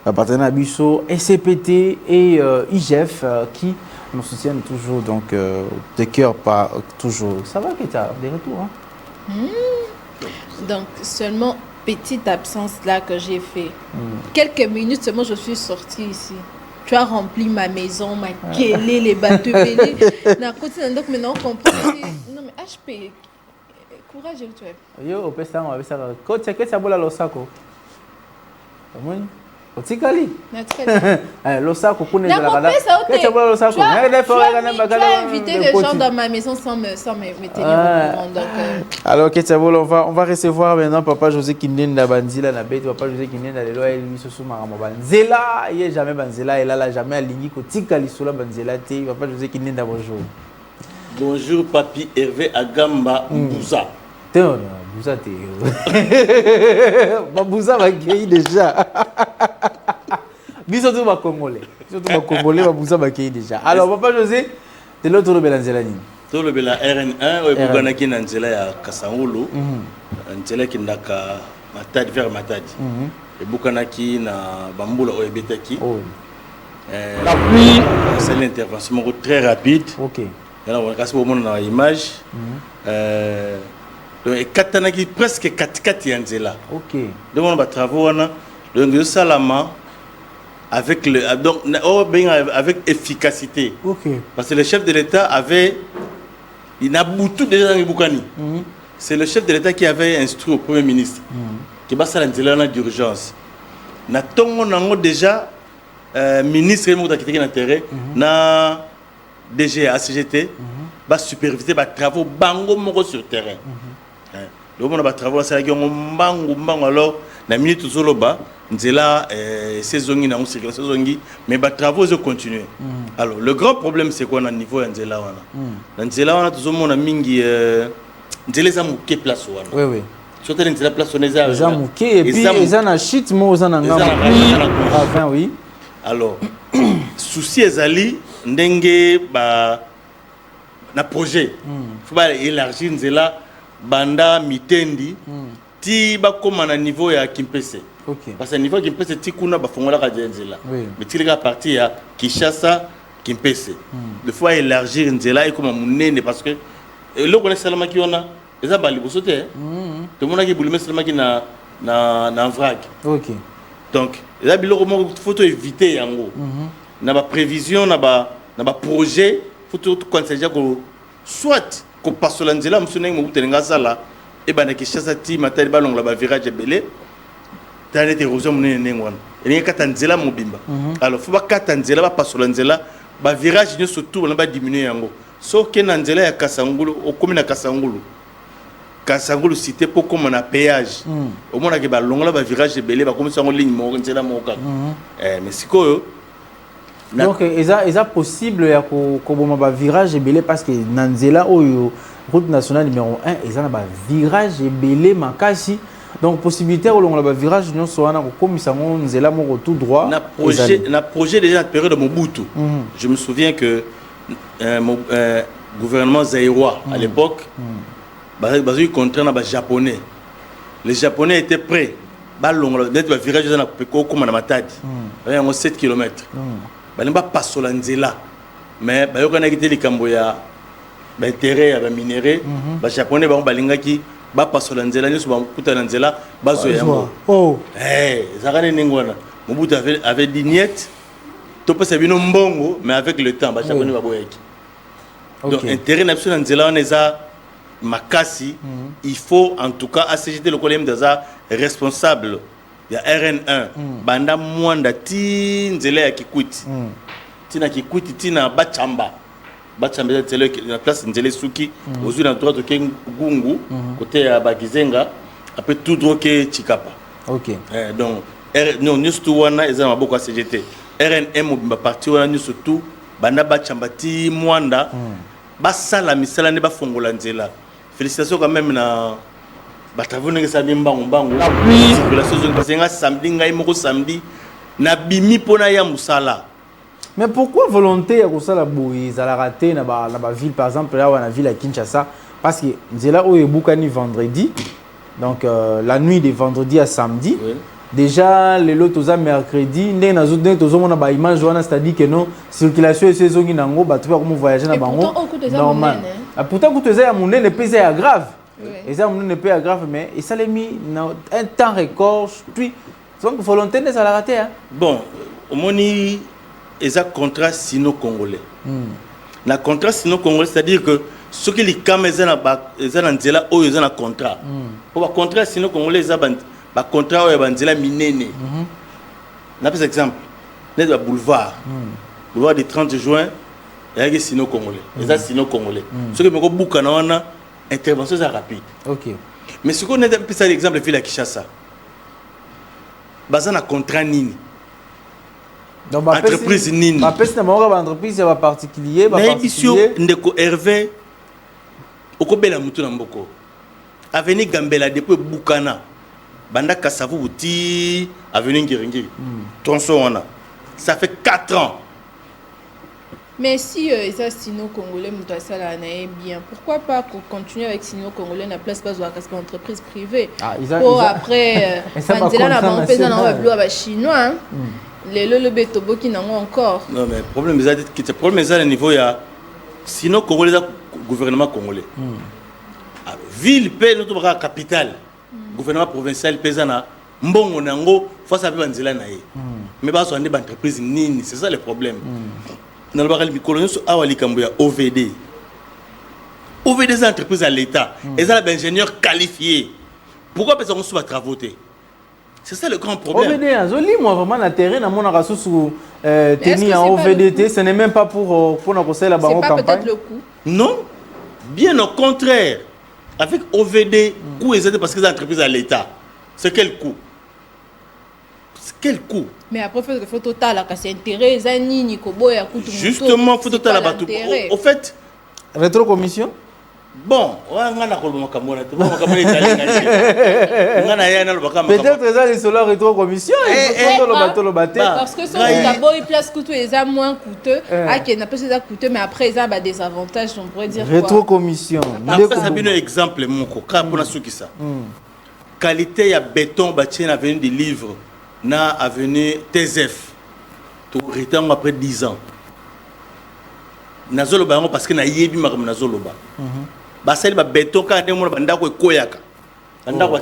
le partenaire Abisso, SCPT et IGF qui nous soutiennent toujours. Donc de cœur, pas toujours. Ça va, Kéta, des retours. Donc seulement petite absence là que j'ai fait. Quelques minutes seulement je suis sortie ici. Tu as rempli ma maison, ma kélé, les bateaux belés. Donc maintenant on comprend. Non mais HP, courage et toi. Yo, on peut ça, on va faire ça. Quand tu as bola losako. Comment? Otikali. Losako kune la kada. Tu as invité les gens dans ma maison sans me tenir au courant. Alors Ketiabolo, on va recevoir maintenant Papa José Kindenda Banzila na bête. Papa José Kindenda lelo lui se souma ramo Banzela, il est jamais Banzela, il a jamais aligné ko tikali sula Banzela te. Papa José Kindenda bonjour. Bonjour Papi Hervé Agamba Bouza. Bouza te. Bouza va gagner déjà. Biso tout va congolais. Surtout va congolais va Bouza va gagner déjà. Alors Papa José, de l'autre le Belanzela ni. To le bela RN1 ou bugana ki na nzela ya Kasangulu. Nzela ki ndaka Matadi vers Matadi. Et bugana ki na Bambula o ebetaki. La pluie, c'est l'intervention très rapide. OK. Alors on casse au monde dans l'image. Donc katanaki presque 4 yanzela. OK. Donc on va travailler donc de Salama avec efficacité. Parce que le chef de l'État il a beaucoup déjà dans les Boukani. C'est le chef de l'État qui avait instruit au Premier ministre qui va faire une d'urgence. Nous avons déjà ministre qui intérêt na DG ACGT va superviser les travaux bango sur le terrain. Donc on a des travaux ça alors la minute zoloba nzela saisongi na saisongi mais les travaux ont continué. Alors le grand problème c'est quoi au niveau de nzela wana. Nzela wana tuzomona mingi nzela za muke place wana. Oui. Surtout nzela place on est za muke et puis ils en achètent mo za ngamba. Oui. Alors souci ezali ndenge ba na projet. Faut pas élargir nzela banda mitendi ti ba koma na niveau ya Kimpese. Parce que niveau Kimpese ti kuna ba fongola ka nzela. Mais ti la partie ya Kinshasa Kimpese. Il faut élargir nzela et comme munene parce que le connaît salama ki ona eza bali bosote. Tout le monde qui boulime salama ki na vrac. Donc là biloko mo faut éviter yango. Na ba prévision na ba projet faut tout conseiller ko soit ko pasola nzela musone mo butelenga sala e bana ki chasa ti matali balonga ba virage belé tane érosion munene ngwana elinga kata nzela mobimba. Alors faut ba kata nzela ba pasola nzela ba virage nyo surtout na ba diminuer yango so ke na nzela ya Kasangulu o komi na Kasangulu cité pour comme na péage au moins que ba longa ba virage belé ba comme ça en ligne mo nzela mo ka mais sikoyo donc est-ce possible ya ko boma ba virage belé parce que nanzela oyo route nationale numéro 1 ils ont ba virage belé makasi donc possibilité au long la ba virage non so wana ko komisa ngo nzela mo tout droit na projet déjà na période de Mobutu. Je me souviens que gouvernement zaïrois à l'époque bazui contraint na ba japonais. Les japonais étaient prêts ba longa d'être ba virage na ko comme na matadi. Il y a 7 km. Balimba pasola nzela mais bayokana kité likambo ya ba intérêt ya ba minéré ba japonais ba balingaki ba pasola nzela nyoso ba kuta nzela bazo yango zakane ningwana Mobutu avait dit niet to pesa bino mbongo mais avec le temps ba japonais ba boyaki. Donc intérêt national nzela on eza makasi il faut en tout cas ACGT le collème des responsable. Il y a RN1 banda mwanda ti nzela ya Kikwiti tina Kikwiti tina Bachamba nzela la place nzela Suki aux dans droit de Gungu côté ya Bagizenga après tout droit que Chikapa. Donc non nous tout wana eza maboko ya CGT RN1 mobimba parti wana surtout banda Bachamba ti mwanda basala misala ne bafongola nzela. Félicitations quand même na batavone ça bien bango circulation parce que samedi ngai moko samedi na bimi pona ya musala. Mais pourquoi volonté ya kosala boyi za la raté na ba ville par exemple là na ville à Kinshasa parce que nzela oyo bukani vendredi donc la nuit de vendredi à samedi déjà les lots toza mercredi ndé na zo ndé tozo mona ba image wana c'est-à-dire que non circulation saison nginango ba tu vas comment voyager na bango normal pourtant ko toza ya munene pesa ya grave. Et ça, on ne peut pas grave, mais ça l'a mis dans un temps record. Puis, donc, volonté de ça l'a raté. Bon, au moins, il y a un contrat sino-congolais. Le contrat sino-congolais, c'est-à-dire que ceux qui les caméras, ils ont un contrat. Pour le contrat sino-congolais, ils ont un contrat où ils ont un minéné. On a par exemple, il y a un boulevard du 30 juin, il y a un sino-congolais. Ils ont un sino-congolais. Ceux qui ont un intervention rapide. Mais ce qu'on a un exemple de la Kinshasa, basé un contrat nini. Donc, entreprise nini. Entreprise particulier. Mais édition ndeko Hervé, okobela mutu na mboko. Avenue Gambela depuis Bukana, banda Kasavu uti avenue Ngiringi. Tronçon wana. Ça fait 4 ans. Mais si ça sino-congolais bien, pourquoi pas continuer avec sino-congolais na place pas de entreprise privée pour après chinois le betobo qui n'ont encore. Non mais problème est à niveau ya sino-congolais gouvernement congolais. Ville paie notre capitale. Gouvernement provincial pèse mbongo nango face à banzela na ye mais ba so ande ba entreprise nini, c'est ça le problème. Na le bakali mikolo so awali kambo ya OVD des entreprises à l'état et ça ingénieurs qualifiés. Pourquoi personne ne va travailler? C'est ça le grand problème. OVD, moi vraiment la terrain dans mon arraso sous tenir en OVDT, ce n'est même pas pour conseiller la baron campagne. C'est pas peut-être le coût. Non, bien au contraire. Avec OVD, coût est parce que les entreprises à l'état. C'est quel coût? Quel coût? Mais après, il faut total, c'est intérêt, Zani, Kobo, et Akoutou. Justement, il faut total à tout. Au fait, rétrocommission? Bon, peut-être ça les solar rétrocommission. Parce que si d'abord ils placent coûteux, ils ont moins coûteux. Ah, qui n'a pas ça coûteux, mais après ils ont des avantages, on pourrait dire. Rétrocommission. Ça c'est un exemple, mon coca pour la souki ça. Qualité à béton, bâtiment avenue des livres, na avenue TZF. Tout retarde après 10 ans. Nazoloba parce que na yebi makam nazoloba. Basali ba béton ka ndemo banda ko koyaka. Banda ko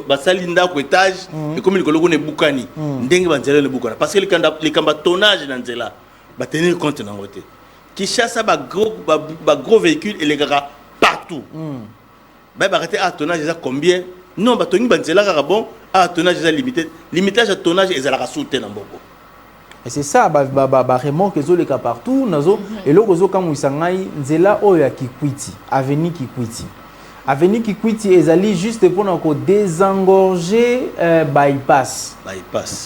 basali ndako étage et comme likolo ne bukani ndenge banzela le bukana parce que les kamba tonnage na nzela ba tenir compte na ngote. Qui chasse ba gros véhicules et les gars partout. Ba arrêter à tonnage ça combien? Non ba toni banzela ka bon à tonnage ça limité. Limitage à tonnage et ça la sauter na mboko. Et c'est ça, vraiment que les cas partout, et là, quand vous savez, c'est là où il y a Kikwiti, Avenue Kikwiti. Avenue Kikwiti, ils allaient juste pour nous désengorger bypass.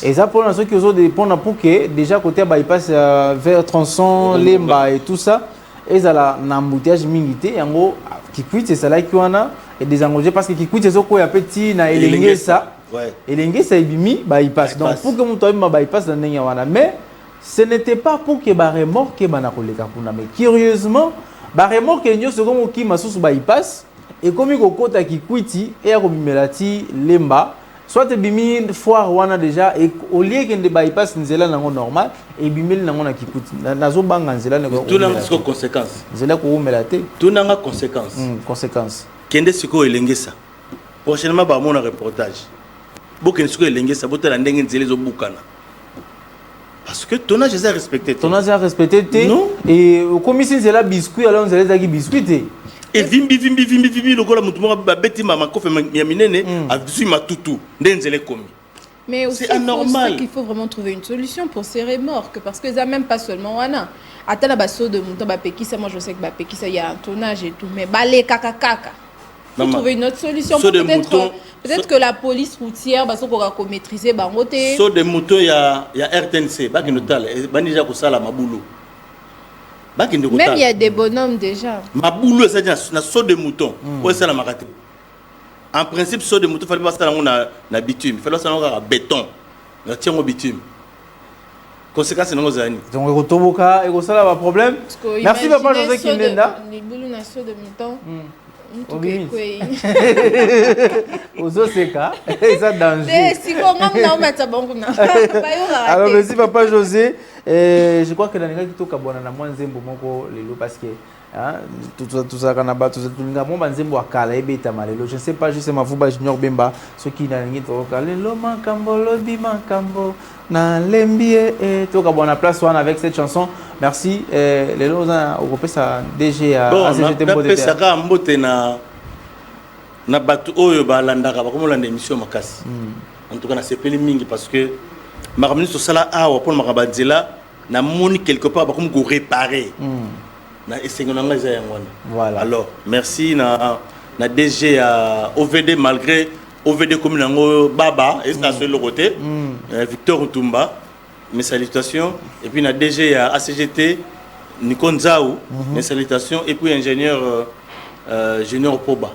Et ça pour ceux qui ont des ponts pour que déjà côté bypass vers Tronçon, Lemba et tout ça, ils allaient un embouteillage militaire. Et en gros, Kikwiti, c'est là qu'il y en a et désengorger parce que Kikwiti, c'est quoi, il y a petit, na élingé ça. Et l'engagement ça bimi bypass. Donc pour que mon toit bypass dans n'engagement mais ce n'était pas pour que ba remorque ba na koleka kuna mais curieusement ba remorque nyo sekomo ki masusu bypass et comme il kokota Kikwiti et a kobimelati Lemba soit bimi foire wana déjà et au lieu que de bypass nzela nango normal et bimeli nango na Kikwiti nazo banga nzela ne ko tout na conséquence nzela ko melate tout na conséquence conséquence kende siko elenge ça prochainement ba mon reportage. Parce que tonnage est respecté. Tonnage est respecté. Non. Et comme ici c'est là biscuit alors on allait biscuit. Et vimbi le gola mutumba babeti mama kofe yaminene a vu ma toutou ndenzele komi. Mais aussi c'est anormal qu'il faut vraiment trouver une solution pour ces remorques parce que ça même pas seulement wana. Attends la basso de mouton ba pekisa moi je sais que ba pekisa il y a un tonnage et tout mais balé kaka. Faut trouver une autre solution. Peut-être que la police routière va se maîtriser bangoté. Saut de moutons il y a RTNC, ba kinotal, ba déjà ko sala maboulou. Ba kinotal. Même il y a des bonhommes déjà. Maboulou ça na saut de moutons. Pour ça la makate. En principe saut de moutons fallait pas ça na bitume, fallait ça na béton. Na tient au bitume. Conséquence c'est ngozani. Donc rotoboka et ko sala ba problème. Merci papa José Kindenda. Les boulous na saut de moutons. Alors merci papa José. Je crois que dans les cas qui toquent à moins zembo moko lelo parce que tout ça kanaba tout ça tout le monde banzembo akala ebeta malelo. Je ne sais pas justement vous ba junior bemba ceux qui dans les to kalelo makambo lobi makambo na lembie et to kabona place one avec cette chanson. Merci les loza au groupe ça DG à CGT Mbote. Ça ka mbote na batu oyo ba landaka ba comme landa émission makasi. En tout cas na sepeli mingi parce que makamni so sala awa pour makabadzela na moni quelque part ba comme go réparer. Na esengona ngaza yangwana. Voilà. Alors, merci na DG à OVD malgré OVD comme nango baba et ça sur le côté. Victor Utumba. Mes salutations et puis na DG à ACGT Nikonzao mes salutations et puis ingénieur Junior Poba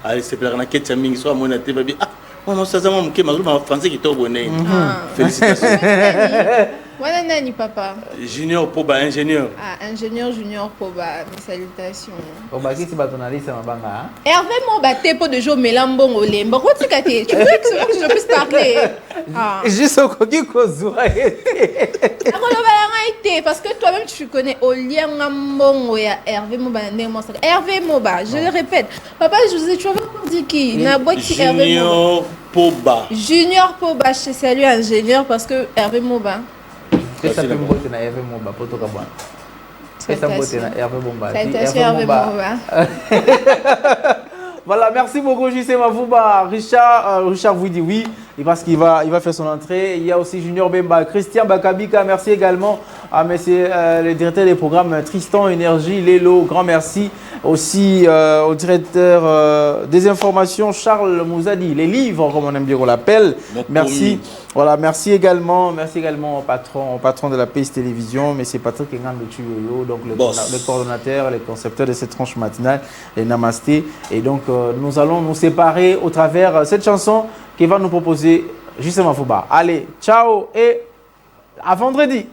allez c'est plaisir na ketcha mingi so amona te babi ah non ça zama mke mazulu ma français qui to bonné félicitations voilà nani papa Junior Poba ingénieur ingénieur Junior Poba mes salutations Poba qui c'est batonaliste mabanga Hervé Moba te po de jo melambongo lemba ko tikate tu veux que je puisse parler juste au coquille kozura parce que toi-même tu connais Olianga Mbongo ya Hervé Moba Hervé Moba je le répète papa je vous ai tu as encore dit qui na boîte Hervé Moba Poba. Junior Poba, je salue ingénieur parce que Hervé Moba. C'est ça, Hervé Moba, pour tout le monde. C'est ça, Hervé Moba. Hervé Moba. Voilà, merci beaucoup, JC Mavouba. Richard vous dit oui, parce qu'il va faire son entrée. Il y a aussi Junior Bemba, Christian Bakabika, merci également à monsieur le directeur des programmes Tristan Énergie, Lélo, grand merci. Aussi au directeur des informations, Charles Mouzadi, les livres, comme on aime dire, on l'appelle. Merci. Voilà, merci également au patron de la PS Télévision, mais c'est Patrick Ngando Tuyoyo, donc le coordonnateur, le concepteur de cette tranche matinale, les Namasté. Et donc, nous allons nous séparer au travers cette chanson qui va nous proposer justement Fouba. Allez, ciao et à vendredi.